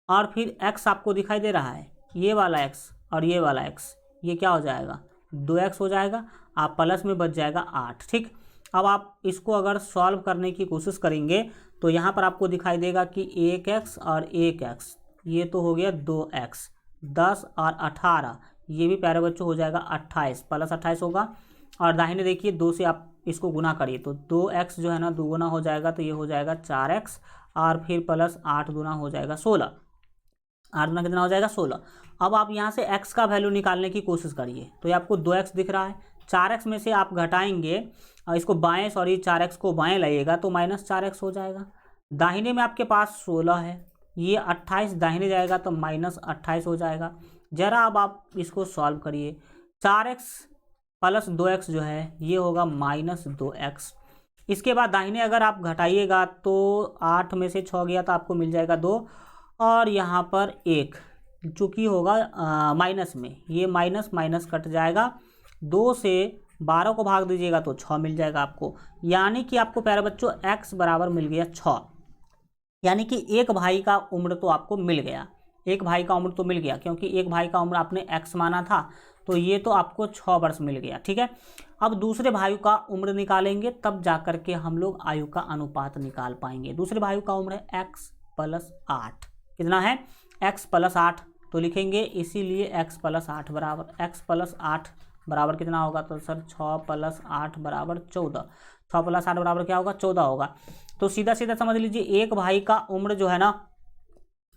और फिर x आपको दिखाई दे रहा है, ये वाला x और ये वाला x, ये क्या हो जाएगा, 2x हो जाएगा। आप प्लस में बच जाएगा 8, ठीक। अब आप इसको अगर सॉल्व करने की कोशिश करेंगे तो यहाँ पर आपको दिखाई देगा कि 1x और 1x, ये तो हो गया 2x, 10 और 18, ये भी प्यारे बच्चों हो जाएगा 28, प्लस 28 होगा। और दाहिने देखिए 2 से आप इसको गुना करिए तो 2x जो है ना 2 गुना हो जाएगा, तो ये हो जाएगा 4x, और फिर प्लस 8 गुना हो जाएगा 16, 8 गुना कितना हो जाएगा 16। अब आप यहाँ से x का वैल्यू निकालने की कोशिश करिए तो ये आपको 2x दिख रहा है, 4x में से आप घटाएंगे और इसको बाएं, 4x को बाएं लाइएगा तो -4x हो जाएगा। दाहिने में आपके पास 16 है, ये 28 दाहिने जाएगा तो -28 हो जाएगा। ज़रा अब आप इसको सॉल्व करिए, 4x + 2x जो है ये होगा -2x। इसके बाद दाहिने अगर आप घटाइएगा तो 8 में से 6 गया तो आपको मिल जाएगा 2, और यहाँ पर 1 चूँकि होगा माइनस में, ये माइनस कट जाएगा। 2 से 12 को भाग दीजिएगा तो 6 मिल जाएगा आपको, यानी कि आपको प्यारे बच्चों x बराबर मिल गया 6। यानी कि एक भाई का उम्र तो आपको मिल गया, एक भाई का उम्र तो मिल गया, क्योंकि एक भाई का उम्र आपने x माना था, तो ये तो आपको 6 वर्ष मिल गया, ठीक है। अब दूसरे भाई का उम्र निकालेंगे तब जा कर के हम लोग आयु का अनुपात निकाल पाएंगे। दूसरे भाई का उम्र है x + 8, कितना है, x + 8, तो लिखेंगे इसीलिए x + 8 बराबर, x + 8 बराबर कितना होगा, तो सर 6 + 8 बराबर 14, 6 + 8 बराबर क्या होगा, 14 होगा। तो सीधा सीधा समझ लीजिए एक भाई का उम्र जो है ना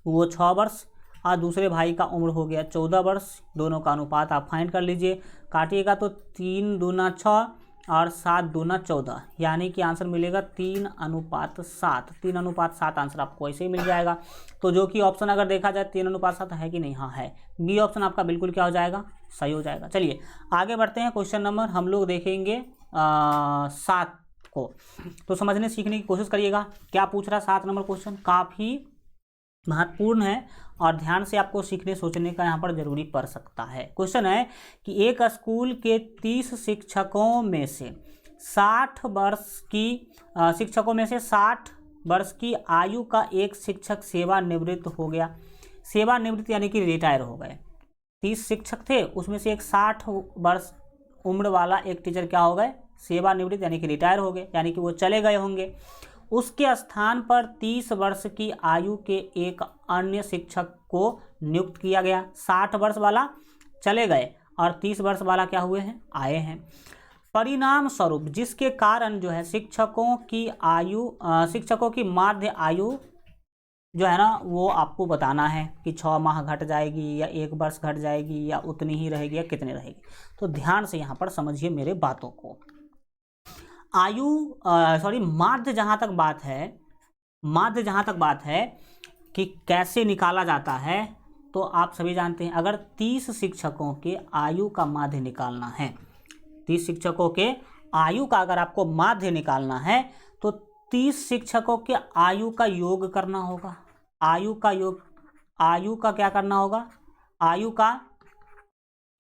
वो 6 वर्ष और दूसरे भाई का उम्र हो गया 14 वर्ष। दोनों का अनुपात आप फाइंड कर लीजिए, काटिएगा तो 3 दूना 6 और 7 दूना 14, यानी कि आंसर मिलेगा 3:7। 3:7 आंसर आपको ऐसे ही मिल जाएगा। तो जो कि ऑप्शन अगर देखा जाए 3:7 है कि नहीं, हाँ है, बी ऑप्शन आपका बिल्कुल क्या हो जाएगा, सही हो जाएगा। चलिए आगे बढ़ते हैं। क्वेश्चन नंबर हम लोग देखेंगे 7 को, तो समझने सीखने की कोशिश करिएगा। क्या पूछ रहा 7 नंबर क्वेश्चन, काफ़ी महत्वपूर्ण है और ध्यान से आपको सीखने सोचने का यहाँ पर जरूरी पड़ सकता है। क्वेश्चन है कि एक स्कूल के 30 शिक्षकों में से 60 वर्ष की आयु का एक शिक्षक सेवानिवृत्त हो गया। सेवानिवृत्त यानी कि रिटायर हो गए। 30 शिक्षक थे, उसमें से एक 60 वर्ष उम्र वाला एक टीचर क्या हो गए, सेवानिवृत्त यानी कि रिटायर हो गए, यानी कि वो चले गए होंगे। उसके स्थान पर 30 वर्ष की आयु के एक अन्य शिक्षक को नियुक्त किया गया। 60 वर्ष वाला चले गए और 30 वर्ष वाला क्या हुए हैं, आए हैं। परिणाम स्वरूप जिसके कारण जो है शिक्षकों की माध्य आयु जो है ना वो आपको बताना है कि 6 माह घट जाएगी या 1 वर्ष घट जाएगी या उतनी ही रहेगी या कितनी रहेगी। तो ध्यान से यहाँ पर समझिए मेरे बातों को। माध्य जहाँ तक बात है कि कैसे निकाला जाता है, तो आप सभी जानते हैं अगर 30 शिक्षकों के आयु का माध्य निकालना है, 30 शिक्षकों के आयु का अगर आपको माध्य निकालना है तो 30 शिक्षकों के आयु का योग करना होगा। आयु का क्या करना होगा, आयु का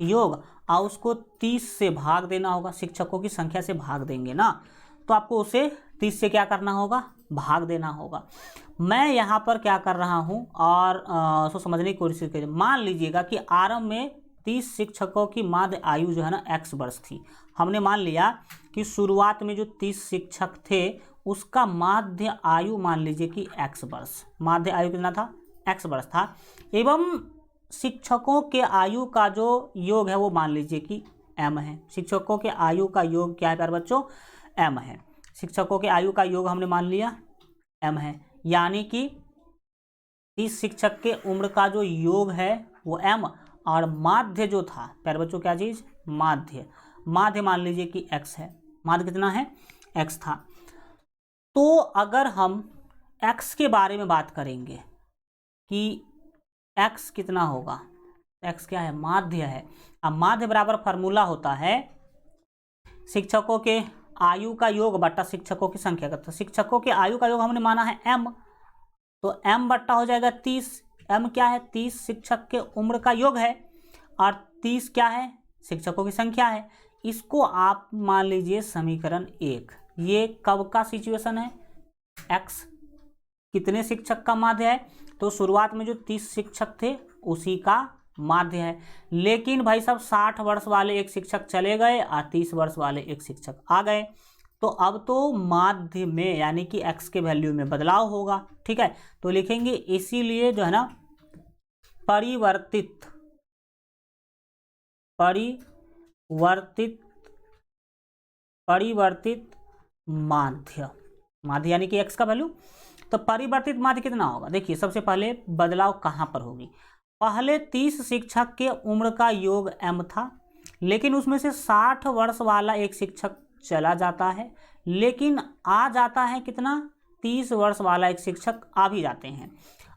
योग, और उसको 30 से भाग देना होगा। शिक्षकों की संख्या से भाग देंगे ना, तो आपको उसे 30 से क्या करना होगा, भाग देना होगा। मैं यहाँ पर क्या कर रहा हूँ और उसको समझने की कोशिश करिए। मान लीजिएगा कि आरंभ में 30 शिक्षकों की माध्य आयु जो है ना x वर्ष थी। हमने मान लिया कि शुरुआत में जो 30 शिक्षक थे उसका माध्य आयु मान लीजिए कि x वर्ष, माध्य आयु कितना था, x वर्ष था, एवं शिक्षकों के आयु का जो योग है वो मान लीजिए कि m है। शिक्षकों के आयु का योग क्या है प्यारे बच्चों, m है। शिक्षकों के आयु का योग हमने मान लिया m है, यानी कि 30 शिक्षक के उम्र का जो योग है वो m, और माध्य जो था प्यारे बच्चों क्या चीज़, माध्य मान लीजिए कि x है। माध्य कितना है, x था। तो अगर हम x के बारे में बात करेंगे कि x कितना होगा, x क्या है, माध्य है। अब माध्य बराबर फार्मूला होता है शिक्षकों के आयु का योग बट्टा शिक्षकों की संख्या का। तो शिक्षकों के आयु का योग हमने माना है m, तो m बट्टा हो जाएगा 30। m क्या है, 30 शिक्षक के उम्र का योग है, और 30 क्या है, शिक्षकों की संख्या है। इसको आप मान लीजिए समीकरण 1। ये कब का सिचुएशन है, x कितने शिक्षक का माध्य है, तो शुरुआत में जो 30 शिक्षक थे उसी का माध्य है। लेकिन भाई साहब 60 वर्ष वाले एक शिक्षक चले गए और 30 वर्ष वाले एक शिक्षक आ गए, तो अब तो माध्य में यानी कि x के वैल्यू में बदलाव होगा। ठीक है, तो लिखेंगे इसीलिए जो है ना परिवर्तित माध्य यानी कि x का वैल्यू। तो परिवर्तित माध्य कितना होगा, देखिए सबसे पहले बदलाव कहाँ पर होगी। पहले 30 शिक्षक के उम्र का योग m था, लेकिन उसमें से 60 वर्ष वाला एक शिक्षक चला जाता है, लेकिन आ जाता है कितना, 30 वर्ष वाला एक शिक्षक आ भी जाते हैं,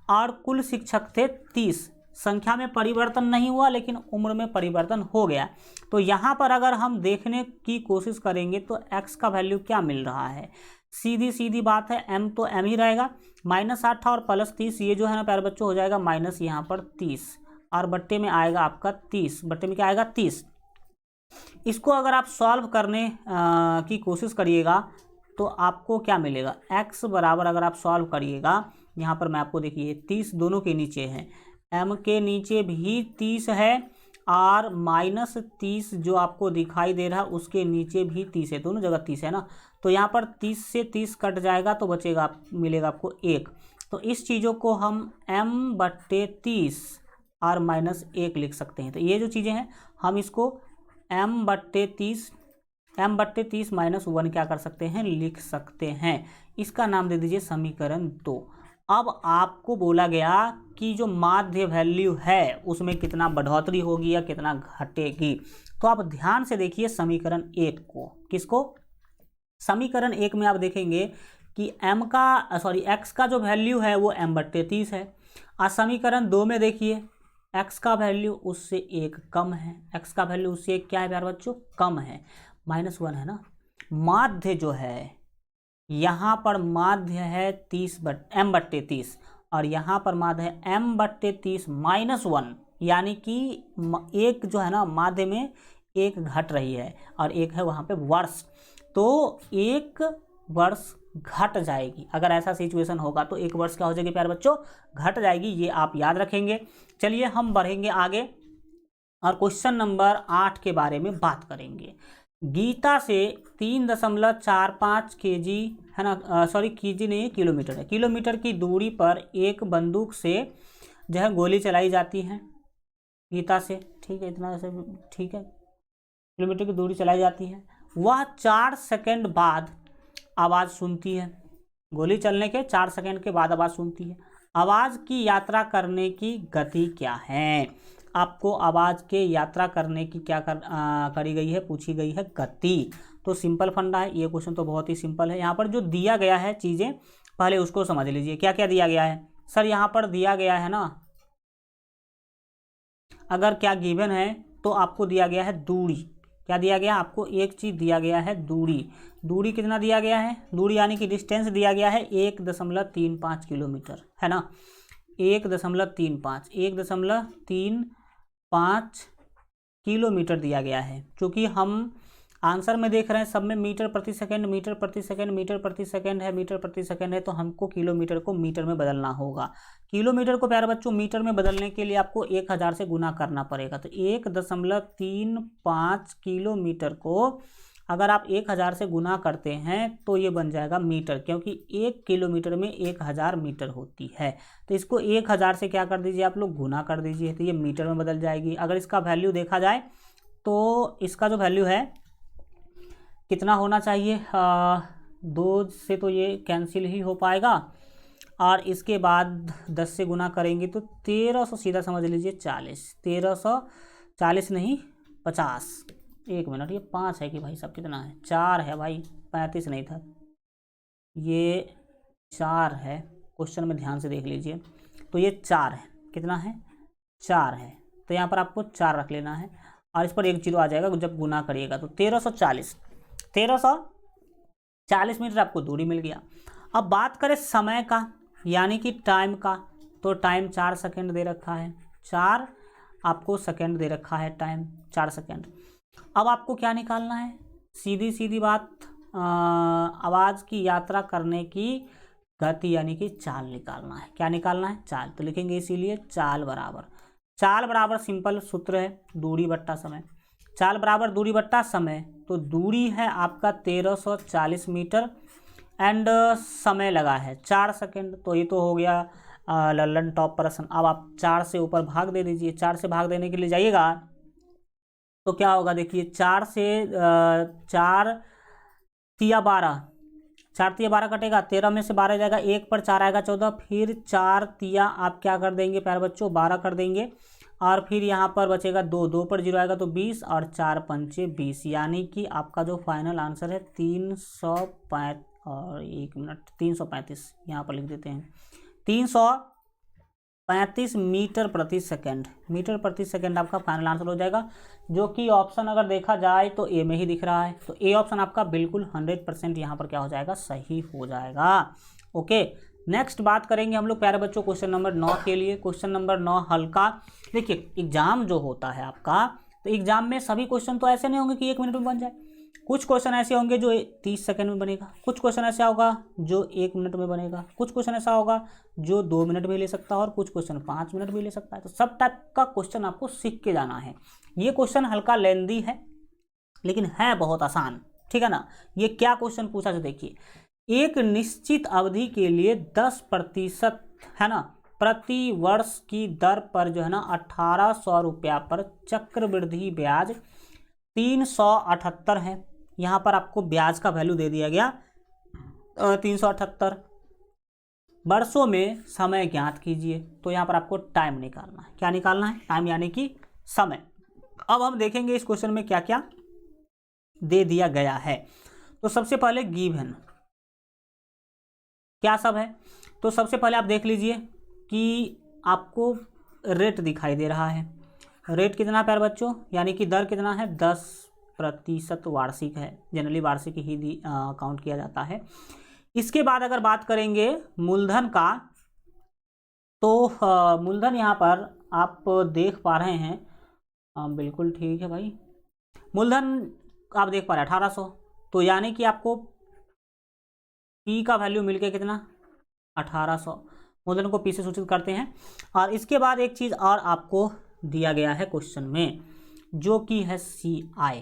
और कुल शिक्षक थे 30। संख्या में परिवर्तन नहीं हुआ लेकिन उम्र में परिवर्तन हो गया। तो यहाँ पर अगर हम देखने की कोशिश करेंगे तो x का वैल्यू क्या मिल रहा है, सीधी बात है m तो m ही रहेगा। -8 था और +30, ये जो है ना प्यारे बच्चों हो जाएगा माइनस यहाँ पर 30, और बट्टे में आएगा आपका 30, बट्टे में क्या आएगा 30। इसको अगर आप सॉल्व करने की कोशिश करिएगा तो आपको क्या मिलेगा, x बराबर अगर आप सॉल्व करिएगा, यहाँ पर मैं आपको देखिए 30 दोनों के नीचे है, m के नीचे भी 30 है, और -30 जो आपको दिखाई दे रहा है उसके नीचे भी 30 है, दोनों जगह 30 है ना। तो यहाँ पर 30 से 30 कट जाएगा तो बचेगा, मिलेगा आपको 1। तो इस चीज़ों को हम m/30 और -1 लिख सकते हैं। तो ये जो चीज़ें हैं हम इसको m/30 -1 क्या कर सकते हैं, लिख सकते हैं। इसका नाम दे दीजिए समीकरण 2। अब आपको बोला गया कि जो माध्य वैल्यू है उसमें कितना बढ़ोतरी होगी या कितना घटेगी। तो आप ध्यान से देखिए समीकरण 1 को, किसको, समीकरण 1 में आप देखेंगे कि x का जो वैल्यू है वो m/30 है, और समीकरण 2 में देखिए x का वैल्यू उससे 1 कम है। x का वैल्यू उससे 1 क्या है प्यारे बच्चों, कम है, -1 है ना। माध्य जो है यहाँ पर माध्य है m/30, और यहाँ पर माध्य है m/30 -1, यानी कि एक जो है ना माध्य में 1 घट रही है और 1 है वहाँ पे वर्ष, तो 1 वर्ष घट जाएगी। अगर ऐसा सिचुएशन होगा तो 1 वर्ष क्या हो जाएगी प्यारे बच्चों, घट जाएगी, ये आप याद रखेंगे। चलिए हम बढ़ेंगे आगे और क्वेश्चन नंबर 8 के बारे में बात करेंगे। गीता से 3.45 kg है ना, kg नहीं किलोमीटर है, किलोमीटर की दूरी पर एक बंदूक से जो है गोली चलाई जाती है। गीता से, ठीक है, इतना से ठीक है, किलोमीटर की दूरी चलाई जाती है। वह 4 सेकंड बाद आवाज़ सुनती है। गोली चलने के 4 सेकंड के बाद आवाज़ सुनती है। आवाज़ की यात्रा करने की गति क्या है? आपको आवाज़ के यात्रा करने की क्या करी गई है, पूछी गई है, गति। तो सिंपल फंडा है, ये क्वेश्चन तो बहुत ही सिंपल है। यहाँ पर जो दिया गया है चीज़ें पहले उसको समझ लीजिए। क्या क्या दिया गया है सर? यहाँ पर दिया गया है ना, अगर क्या गिवन है तो आपको दिया गया है दूरी। क्या दिया गया? आपको एक चीज़ दिया गया है, दूरी। दूरी कितना दिया गया है? दूरी यानी कि डिस्टेंस दिया गया है 1.35 किलोमीटर, है ना। 1.35 किलोमीटर दिया गया है। क्योंकि हम आंसर में देख रहे हैं सब में मीटर प्रति सेकंड, मीटर प्रति सेकंड, मीटर प्रति सेकंड है, मीटर प्रति सेकंड है, तो हमको किलोमीटर को मीटर में बदलना होगा। किलोमीटर को प्यारे बच्चों मीटर में बदलने के लिए आपको 1000 से गुना करना पड़ेगा। तो 1.35 किलोमीटर को अगर आप 1000 से गुना करते हैं तो ये बन जाएगा मीटर, क्योंकि 1 किलोमीटर में 1000 मीटर होती है। तो इसको 1000 से क्या कर दीजिए आप लोग, गुना कर दीजिए, तो ये मीटर में बदल जाएगी। अगर इसका वैल्यू देखा जाए तो इसका जो वैल्यू है कितना होना चाहिए, 2 से तो ये कैंसिल ही हो पाएगा, और इसके बाद 10 से गुना करेंगे तो 1300, सीधा समझ लीजिए 40, 1340 नहीं 50। एक मिनट, ये 5 है कि भाई साहब कितना है? 4 है भाई, 35 नहीं था, ये 4 है। क्वेश्चन में ध्यान से देख लीजिए, तो ये 4 है। कितना है? 4 है। तो यहाँ पर आपको 4 रख लेना है, और इस पर 1 जीरो आ जाएगा जब गुना करिएगा। तो 1340 मीटर आपको दूरी मिल गया। अब बात करें समय का, यानी कि टाइम का, तो टाइम 4 सेकंड दे रखा है, 4 आपको सेकंड दे रखा है, टाइम 4 सेकंड। अब आपको क्या निकालना है? सीधी सीधी बात, आवाज़ की यात्रा करने की गति यानी कि चाल निकालना है। क्या निकालना है? चाल। तो लिखेंगे इसीलिए चाल बराबर सिंपल सूत्र है, दूरी बट्टा समय। चाल बराबर दूरी बट्टा समय, तो दूरी है आपका 1340 मीटर एंड समय लगा है 4 सेकंड। तो ये तो हो गया लल्लन टॉप प्रश्न। अब आप 4 से ऊपर भाग दे दीजिए। 4 से भाग देने के लिए जाइएगा तो क्या होगा, देखिए 4 से 4 तिया 12, 4 तिया 12 कटेगा, 13 में से 12 जाएगा, 1 पर 4 आएगा 14, फिर 4 तिया आप क्या कर देंगे प्यारे बच्चों, 12 कर देंगे, और फिर यहाँ पर बचेगा 2, 2 पर 0 आएगा तो 20, और 4 पंचे 20, यानी कि आपका जो फाइनल आंसर है 335, और 1 मिनट 335 यहाँ पर लिख देते हैं, 335 मीटर प्रति सेकंड। मीटर प्रति सेकंड आपका फाइनल आंसर हो जाएगा, जो कि ऑप्शन अगर देखा जाए तो ए में ही दिख रहा है। तो ए ऑप्शन आपका बिल्कुल 100% यहाँ पर क्या हो जाएगा, सही हो जाएगा। ओके, नेक्स्ट बात करेंगे हम लोग प्यारे बच्चों क्वेश्चन नंबर 9 के लिए। क्वेश्चन नंबर 9 हल्का। देखिए एग्जाम जो होता है आपका, तो एग्जाम में सभी क्वेश्चन तो ऐसे नहीं होंगे कि 1 मिनट में बन जाए। कुछ क्वेश्चन ऐसे होंगे जो 30 सेकंड में बनेगा, कुछ क्वेश्चन ऐसा होगा जो 1 मिनट में बनेगा, कुछ क्वेश्चन ऐसा होगा जो 2 मिनट भी ले सकता है, और कुछ क्वेश्चन 5 मिनट भी ले सकता है। तो सब टाइप का क्वेश्चन आपको सीख के जाना है। ये क्वेश्चन हल्का लेंदी है लेकिन है बहुत आसान, ठीक है ना। ये क्या क्वेश्चन पूछा जो देखिए, एक निश्चित अवधि के लिए 10% है ना प्रति वर्ष की दर पर जो है ना 1800 रुपया पर चक्रवृद्धि ब्याज 378 है। यहाँ पर आपको ब्याज का वैल्यू दे दिया गया 378 वर्षों में, समय ज्ञात कीजिए। तो यहाँ पर आपको टाइम निकालना है। क्या निकालना है? टाइम यानी कि समय। अब हम देखेंगे इस क्वेश्चन में क्या क्या दे दिया गया है। तो सबसे पहले गिवन क्या सब है, तो सबसे पहले आप देख लीजिए कि आपको रेट दिखाई दे रहा है। रेट कितना प्यारे बच्चों, यानी कि दर कितना है, 10% वार्षिक है। जनरली वार्षिक ही काउंट किया जाता है। इसके बाद अगर बात करेंगे मूलधन का, तो मूलधन यहाँ पर आप देख पा रहे हैं, बिल्कुल ठीक है भाई, मूलधन आप देख पा रहे हैं 1800। तो यानी कि आपको पी का वैल्यू मिल गया कितना, 1800। मूलधन को पी से सूचित करते हैं। और इसके बाद एक चीज़ और आपको दिया गया है क्वेश्चन में, जो कि है CI,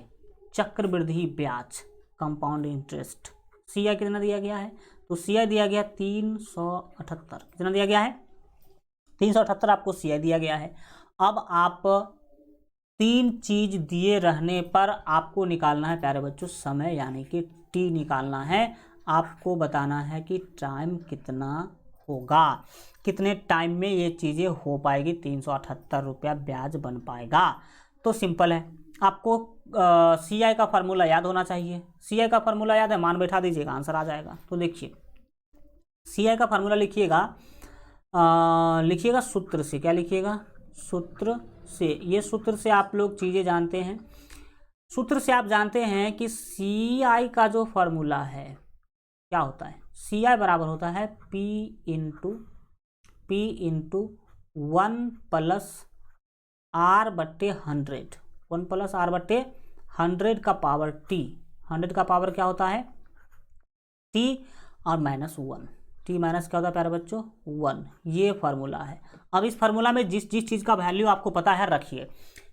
चक्रवृद्धि ब्याज, कंपाउंड इंटरेस्ट। CI कितना दिया गया है, तो CI दिया गया 378। कितना दिया गया है, 378 आपको CI दिया गया है। अब आप तीन चीज दिए रहने पर आपको निकालना है प्यारे बच्चों समय, यानी कि टी निकालना है। आपको बताना है कि टाइम कितना होगा, कितने टाइम में ये चीज़ें हो पाएगी, 378 रुपया ब्याज बन पाएगा। तो सिंपल है, आपको सी आई का फार्मूला याद होना चाहिए। सी आई का फार्मूला याद है, मान बैठा दीजिएगा, आंसर आ जाएगा। तो देखिए सी आई का फार्मूला लिखिएगा, लिखिएगा सूत्र से। क्या लिखिएगा? सूत्र से। ये सूत्र से आप लोग चीज़ें जानते हैं। सूत्र से आप जानते हैं कि सी आई का जो फार्मूला है क्या होता है, सी आई बराबर होता है पी इंटू 1 प्लस आर बट्टे 100, 1 प्लस आर बट्टे 100 का पावर टी। 100 का पावर क्या होता है? टी और -1। टी माइनस क्या होता है प्यारे बच्चों? 1। ये फार्मूला है। अब इस फार्मूला में जिस जिस चीज़ का वैल्यू आपको पता है रखिए।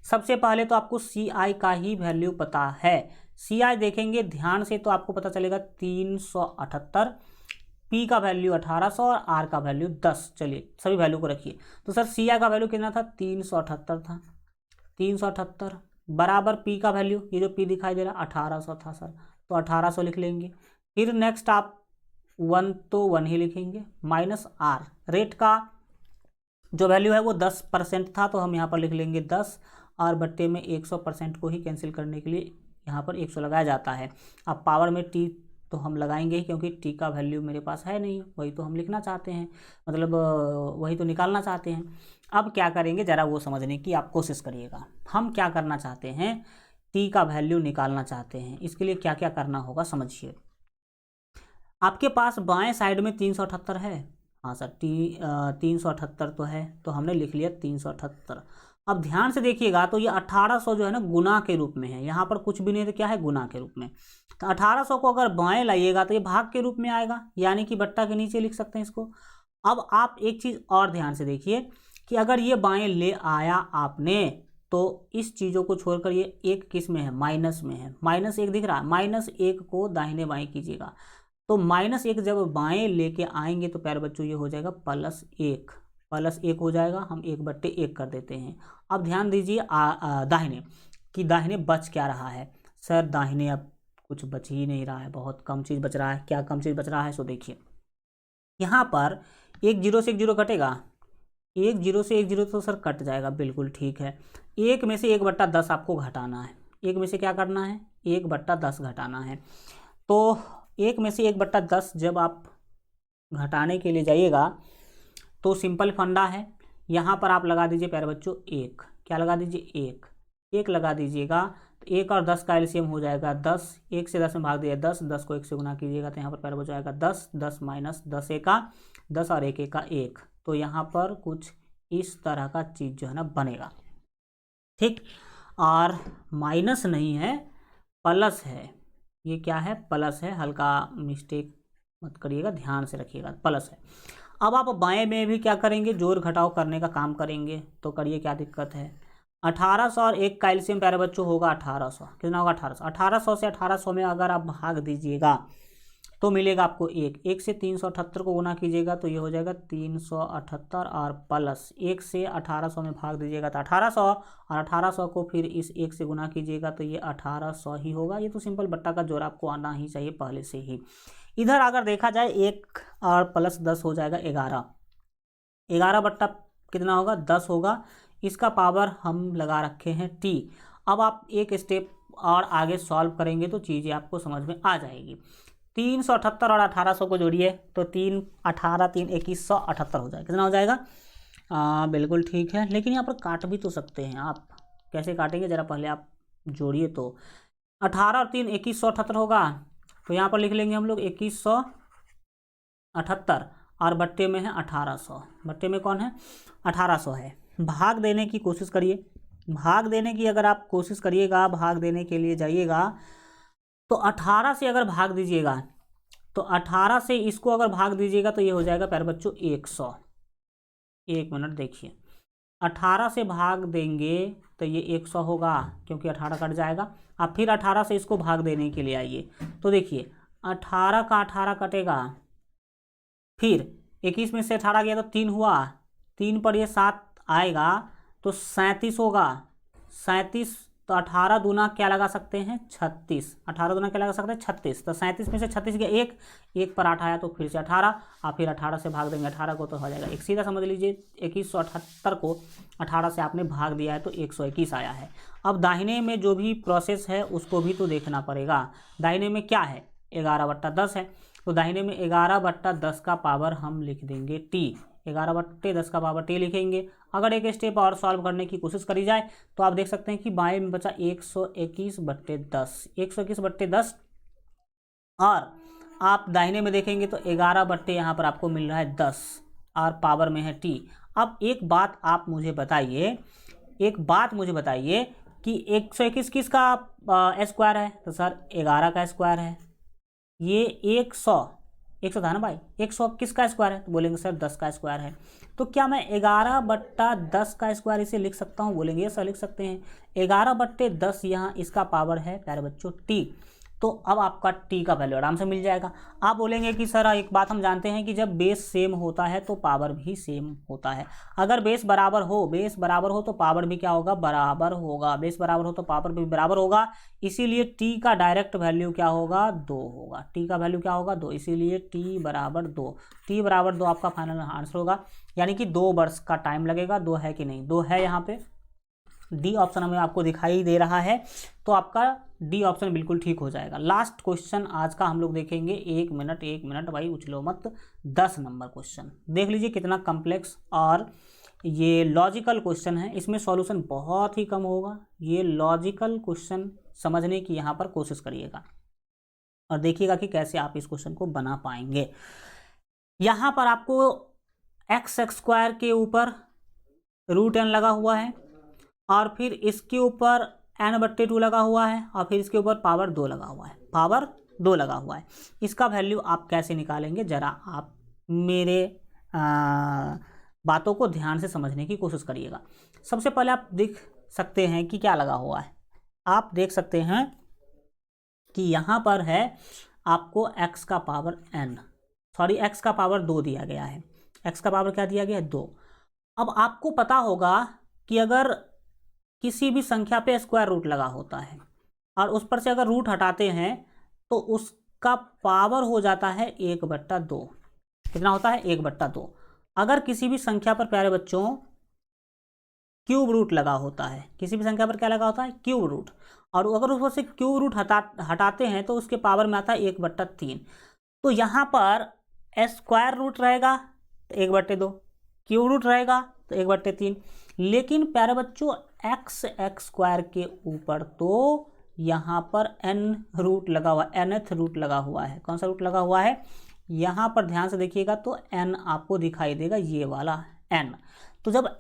सबसे पहले तो आपको सी आई का ही वैल्यू पता है। सी आई देखेंगे ध्यान से तो आपको पता चलेगा 378, पी का वैल्यू 1800 और आर का वैल्यू 10। चलिए सभी वैल्यू को रखिए। तो सर सी आई का वैल्यू कितना था? 378 था। 378 बराबर पी का वैल्यू, ये जो पी दिखाई दे रहा है 1800 था सर, तो 1800 लिख लेंगे। फिर नेक्स्ट आप 1 तो 1 ही लिखेंगे, माइनस आर, रेट का जो वैल्यू है वो 10% था, तो हम यहाँ पर लिख लेंगे 10, और बट्टे में 100% को ही कैंसिल करने के लिए यहाँ पर 100 लगाया जाता है। अब पावर में टी तो हम लगाएंगे ही, क्योंकि टी का वैल्यू मेरे पास है नहीं, वही तो हम लिखना चाहते हैं, मतलब वही तो निकालना चाहते हैं। अब क्या करेंगे ज़रा वो समझने की आप कोशिश करिएगा। हम क्या करना चाहते हैं? टी का वैल्यू निकालना चाहते हैं। इसके लिए क्या क्या करना होगा समझिए। आपके पास बाएं साइड में 378 है। हाँ सर, 378 तो है, तो हमने लिख लिया 378। अब ध्यान से देखिएगा तो ये 1800 जो है ना गुना के रूप में है, यहाँ पर कुछ भी नहीं, तो क्या है? गुना के रूप में। तो 1800 को अगर बाएं लाइएगा तो ये भाग के रूप में आएगा, यानी कि बट्टा के नीचे लिख सकते हैं इसको। अब आप एक चीज़ और ध्यान से देखिए कि अगर ये बाएं ले आया आपने, तो इस चीज़ों को छोड़कर ये एक किस में है? माइनस में है। -1 दिख रहा है, -1 को दाहिने बाएं कीजिएगा, तो -1 जब बाएं लेके आएंगे तो प्यारे बच्चों ये हो जाएगा +1, +1 हो जाएगा। हम 1/1 कर देते हैं। अब ध्यान दीजिए दाहिने, कि दाहिने बच क्या रहा है। सर दाहिने अब कुछ बच ही नहीं रहा है, बहुत कम चीज़ बच रहा है। क्या कम चीज़ बच रहा है? सो देखिए यहाँ पर 1 0 से 1 0 कटेगा, 1 0 से 1 0 तो सर कट जाएगा, बिल्कुल ठीक है। 1 में से 1/10 आपको घटाना है। 1 में से क्या करना है? 1/10 घटाना है। तो 1 में से 1/10 जब आप घटाने के लिए जाइएगा तो सिंपल फंडा है, यहाँ पर आप लगा दीजिए प्यारे बच्चों 1। क्या लगा दीजिए? 1 लगा दीजिएगा, तो 1 और 10 का एलसीएम हो जाएगा 10। 1 से 10 में भाग दिया 10, 10 को 1 से गुना कीजिएगा तो यहाँ पर प्यारे बच्चों आएगा 10, 10 माइनस 10 एका 10 और 1 एका 1। तो यहाँ पर कुछ इस तरह का चीज़ जो है ना बनेगा, ठीक। और माइनस नहीं है, प्लस है। ये क्या है? प्लस है, हल्का मिस्टेक मत करिएगा, ध्यान से रखिएगा, प्लस है। अब आप बाएं में भी क्या करेंगे? जोड़ घटाव करने का काम करेंगे, तो करिए, क्या दिक्कत है? 1800 और 1 का एलसीएम प्यारे बच्चों होगा 1800। कितना होगा? 1800। 1800 से 1800 में अगर आप भाग दीजिएगा तो मिलेगा आपको 1 से 378 को गुना कीजिएगा तो ये हो जाएगा 378, और प्लस 1 से 1800 में भाग दीजिएगा तो 1800, और 1800 को फिर इस 1 से गुना कीजिएगा तो ये 1800 ही होगा। ये तो सिंपल बट्टा का जोड़ आपको आना ही चाहिए पहले से ही। इधर अगर देखा जाए 1 और प्लस 10 हो जाएगा 11। 11 बट्टा कितना होगा? 10 होगा। इसका पावर हम लगा रखे हैं टी। अब आप एक स्टेप और आगे सॉल्व करेंगे तो चीज़ें आपको समझ में आ जाएगी। 378 और 1800 को जोड़िए तो 3 18 3 2178 हो जाएगा। कितना हो जाएगा? बिल्कुल ठीक है, लेकिन यहाँ पर काट भी तो सकते हैं आप। कैसे काटेंगे ज़रा पहले आप जोड़िए। तो 18 और 3 2178 होगा, तो यहाँ पर लिख लेंगे हम लोग 2178, और बट्टे में है 1800। बट्टे में कौन है? 1800 है। भाग देने की कोशिश करिए। भाग देने की अगर आप कोशिश करिएगा, भाग देने के लिए जाइएगा तो 18 से अगर भाग दीजिएगा तो 18 से इसको अगर भाग दीजिएगा तो ये हो जाएगा प्यारे बच्चों 100। 1 मिनट देखिए, 18 से भाग देंगे तो ये 100 होगा, क्योंकि 18 कट जाएगा। अब फिर 18 से इसको भाग देने के लिए आइए तो देखिए 18 का 18 कटेगा, फिर 21 में से 18 गया तो 3 हुआ, 3 पर ये 7 आएगा तो 37 होगा। 37, तो 18 दूना क्या लगा सकते हैं 36, 18 दूना क्या लगा सकते हैं 36, तो 37 में से 36 गया एक पर 8 आया तो फिर से 18, और फिर 18 से भाग देंगे 18 को तो हो जाएगा एक, सीधा समझ लीजिए 2178 को 18 से आपने भाग दिया है तो 121 आया है। अब दाहिने में जो भी प्रोसेस है उसको भी तो देखना पड़ेगा। दाहिने में क्या है 11/10 है, तो दाहिने में 11/10 का पावर हम लिख देंगे टी, 11/10 का पावर टी लिखेंगे। अगर एक स्टेप और सॉल्व करने की कोशिश करी जाए तो आप देख सकते हैं कि बाएं में बचा 121/10, 121/10, और आप दाहिने में देखेंगे तो 11 यहाँ पर आपको मिल रहा है 10 और पावर में है टी। अब एक बात मुझे बताइए कि 121 किसका स्क्वायर है, तो सर 11 का स्क्वायर है। ये 100 था ना भाई, 100 किसका स्क्वायर है, तो बोलेंगे सर 10 का स्क्वायर है। तो क्या मैं 11/10 का स्क्वायर इसे लिख सकता हूँ, बोलेंगे सर लिख सकते हैं। 11/10 यहाँ इसका पावर है प्यारे बच्चों टी, तो अब आपका टी का वैल्यू आराम से मिल जाएगा। आप बोलेंगे कि सर एक बात हम जानते हैं कि जब बेस सेम होता है तो पावर भी सेम होता है। अगर बेस बराबर हो तो पावर भी क्या होगा, बराबर होगा। बेस बराबर हो तो पावर भी बराबर होगा, इसीलिए टी का डायरेक्ट वैल्यू क्या होगा 2 होगा। टी का वैल्यू क्या होगा 2, इसीलिए टी बराबर 2, टी बराबर 2 आपका फाइनल आंसर होगा। यानी कि 2 वर्ष का टाइम लगेगा। 2 है कि नहीं, 2 है। यहाँ पे डी ऑप्शन हमें आपको दिखाई दे रहा है, तो आपका डी ऑप्शन बिल्कुल ठीक हो जाएगा। लास्ट क्वेश्चन आज का हम लोग देखेंगे, 1 मिनट भाई उछलो मत। 10 नंबर क्वेश्चन देख लीजिए कितना कॉम्प्लेक्स और ये लॉजिकल क्वेश्चन है, इसमें सॉल्यूशन बहुत ही कम होगा। ये लॉजिकल क्वेश्चन समझने की यहाँ पर कोशिश करिएगा और देखिएगा कि कैसे आप इस क्वेश्चन को बना पाएंगे। यहाँ पर आपको x² के ऊपर √n लगा हुआ है और फिर इसके ऊपर n/2 लगा हुआ है और फिर इसके ऊपर पावर 2 लगा हुआ है। इसका वैल्यू आप कैसे निकालेंगे, ज़रा आप मेरे बातों को ध्यान से समझने की कोशिश करिएगा। सबसे पहले आप देख सकते हैं कि क्या लगा हुआ है, आप देख सकते हैं कि यहाँ पर है आपको x का पावर 2 दिया गया है। x का पावर क्या दिया गया है 2। अब आपको पता होगा कि अगर किसी भी संख्या पे स्क्वायर रूट लगा होता है और उस पर से अगर रूट हटाते हैं तो उसका पावर हो जाता है 1/2। कितना होता है 1/2। अगर किसी भी संख्या पर प्यारे बच्चों क्यूब रूट लगा होता है, किसी भी संख्या पर क्या लगा होता है क्यूब रूट, और अगर उसमें से क्यूब रूट हटाते हैं तो उसके पावर में आता है 1/3। तो यहाँ पर स्क्वायर रूट रहेगा तो 1/2, क्यूब रूट रहेगा तो 1/3। लेकिन प्यारे बच्चों x² के ऊपर तो यहाँ पर nth रूट लगा हुआ है। कौन सा रूट लगा हुआ है, यहाँ पर ध्यान से देखिएगा तो n आपको दिखाई देगा, ये वाला n। तो जब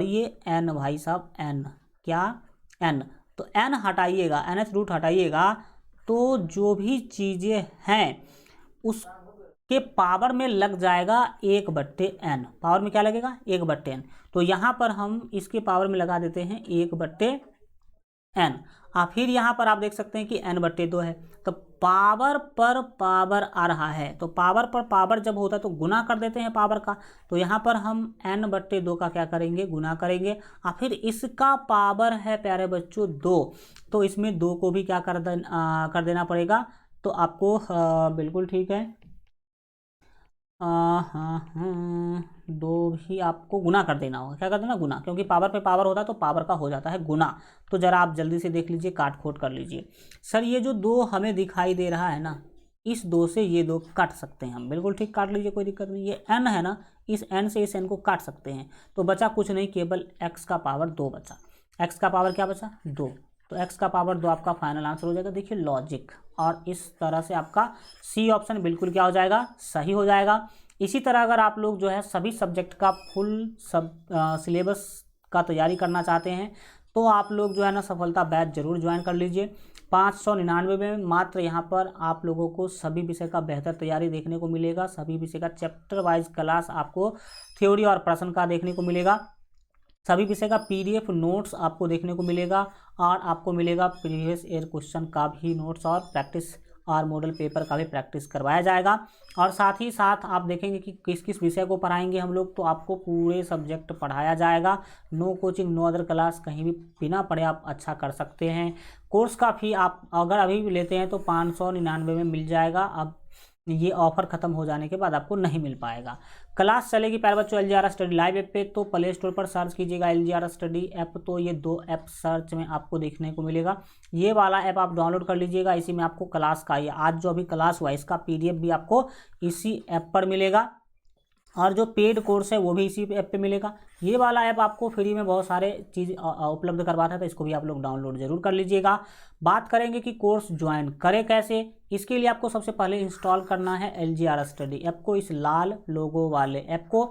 ये n भाई साहब n, क्या n, तो n हटाइएगा, nth रूट हटाइएगा तो जो भी चीज़ें हैं उसके पावर में लग जाएगा 1/n। पावर में क्या लगेगा 1/n। तो यहाँ पर हम इसके पावर में लगा देते हैं 1/n। फिर यहाँ पर आप देख सकते हैं कि n/2 है, तो पावर पर पावर आ रहा है, तो पावर पर पावर जब होता है तो गुना कर देते हैं पावर का। तो यहाँ पर हम n/2 का क्या करेंगे, गुना करेंगे। फिर इसका पावर है प्यारे बच्चों 2, तो इसमें 2 को भी क्या कर देना पड़ेगा। तो आपको बिल्कुल ठीक है, 2 भी आपको गुना कर देना होगा। क्या कर देना, गुना, क्योंकि पावर पे पावर होता है तो पावर का हो जाता है गुना। तो ज़रा आप जल्दी से देख लीजिए, काट खोट कर लीजिए। सर ये जो 2 हमें दिखाई दे रहा है ना, इस 2 से ये 2 काट सकते हैं हम, बिल्कुल ठीक, काट लीजिए, कोई दिक्कत नहीं। ये n है ना, इस n से इस n को काट सकते हैं, तो बचा कुछ नहीं, केवल x का पावर 2 बचा। x का पावर क्या बचा 2, तो x का पावर 2 आपका फाइनल आंसर हो जाएगा। देखिए लॉजिक, और इस तरह से आपका सी ऑप्शन बिल्कुल क्या हो जाएगा, सही हो जाएगा। इसी तरह अगर आप लोग जो है सभी सब्जेक्ट का फुल सिलेबस का तैयारी करना चाहते हैं तो आप लोग जो है ना सफलता बैच जरूर ज्वाइन कर लीजिए। 599 में मात्र यहाँ पर आप लोगों को सभी विषय का बेहतर तैयारी देखने को मिलेगा। सभी विषय का चैप्टर वाइज क्लास आपको थ्योरी और प्रश्न का देखने को मिलेगा। सभी विषय का PDF नोट्स आपको देखने को मिलेगा और आपको मिलेगा प्रीवियस ईयर क्वेश्चन का भी नोट्स और प्रैक्टिस और मॉडल पेपर का भी प्रैक्टिस करवाया जाएगा। और साथ ही साथ आप देखेंगे कि किस किस विषय को पढ़ाएंगे हम लोग, तो आपको पूरे सब्जेक्ट पढ़ाया जाएगा। No coaching no other class, कहीं भी बिना पढ़े आप अच्छा कर सकते हैं। कोर्स का फी आप अगर अभी भी लेते हैं तो 599 में मिल जाएगा। अब ये ऑफर खत्म हो जाने के बाद आपको नहीं मिल पाएगा। क्लास चलेगी प्यारे बच्चों LGR स्टडी लाइव ऐप पे, तो प्ले स्टोर पर सर्च कीजिएगा LGR स्टडी ऐप, तो ये 2 ऐप सर्च में आपको देखने को मिलेगा। ये वाला ऐप आप डाउनलोड कर लीजिएगा, इसी में आपको क्लास का, ये आज जो अभी क्लास हुआ इसका PDF भी आपको इसी ऐप पर मिलेगा, और जो पेड कोर्स है वो भी इसी ऐप पे मिलेगा। ये वाला ऐप आपको फ्री में बहुत सारे चीज़ उपलब्ध करवाता है, तो इसको भी आप लोग डाउनलोड जरूर कर लीजिएगा। बात करेंगे कि कोर्स ज्वाइन करें कैसे। इसके लिए आपको सबसे पहले इंस्टॉल करना है LGR स्टडी ऐप को, इस लाल लोगो वाले ऐप को।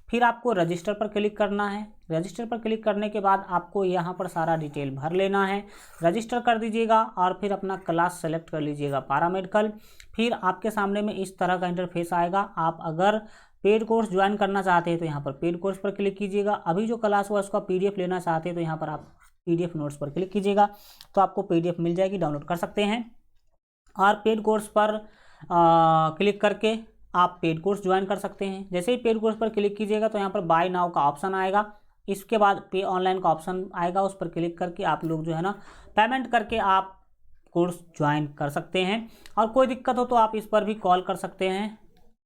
फिर आपको रजिस्टर पर क्लिक करना है। रजिस्टर पर क्लिक करने के बाद आपको यहाँ पर सारा डिटेल भर लेना है, रजिस्टर कर दीजिएगा और फिर अपना क्लास सेलेक्ट कर लीजिएगा पैरामेडिकल। फिर आपके सामने में इस तरह का इंटरफेस आएगा। आप अगर पेड कोर्स ज्वाइन करना चाहते हैं तो यहाँ पर पेड कोर्स पर क्लिक कीजिएगा। अभी जो क्लास हुआ उसका PDF लेना चाहते हैं तो यहाँ पर आप PDF नोट्स पर क्लिक कीजिएगा, तो आपको PDF मिल जाएगी, डाउनलोड कर सकते हैं। और पेड कोर्स पर क्लिक करके आप पेड कोर्स ज्वाइन कर सकते हैं। जैसे ही पेड कोर्स पर क्लिक कीजिएगा तो यहाँ पर बाय नाउ का ऑप्शन आएगा, इसके बाद पे ऑनलाइन का ऑप्शन आएगा, उस पर क्लिक करके आप लोग जो है ना पेमेंट करके आप कोर्स ज्वाइन कर सकते हैं। और कोई दिक्कत हो तो आप इस पर भी कॉल कर सकते हैं,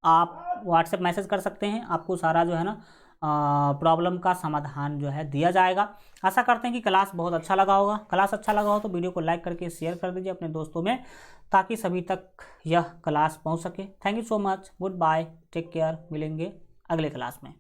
आप व्हाट्सएप मैसेज कर सकते हैं, आपको सारा जो है ना प्रॉब्लम का समाधान जो है दिया जाएगा। आशा करते हैं कि क्लास बहुत अच्छा लगा होगा। क्लास अच्छा लगा हो तो वीडियो को लाइक करके शेयर कर दीजिए अपने दोस्तों में, ताकि सभी तक यह क्लास पहुंच सके। Thank you so much, good bye, take care, मिलेंगे अगले क्लास में।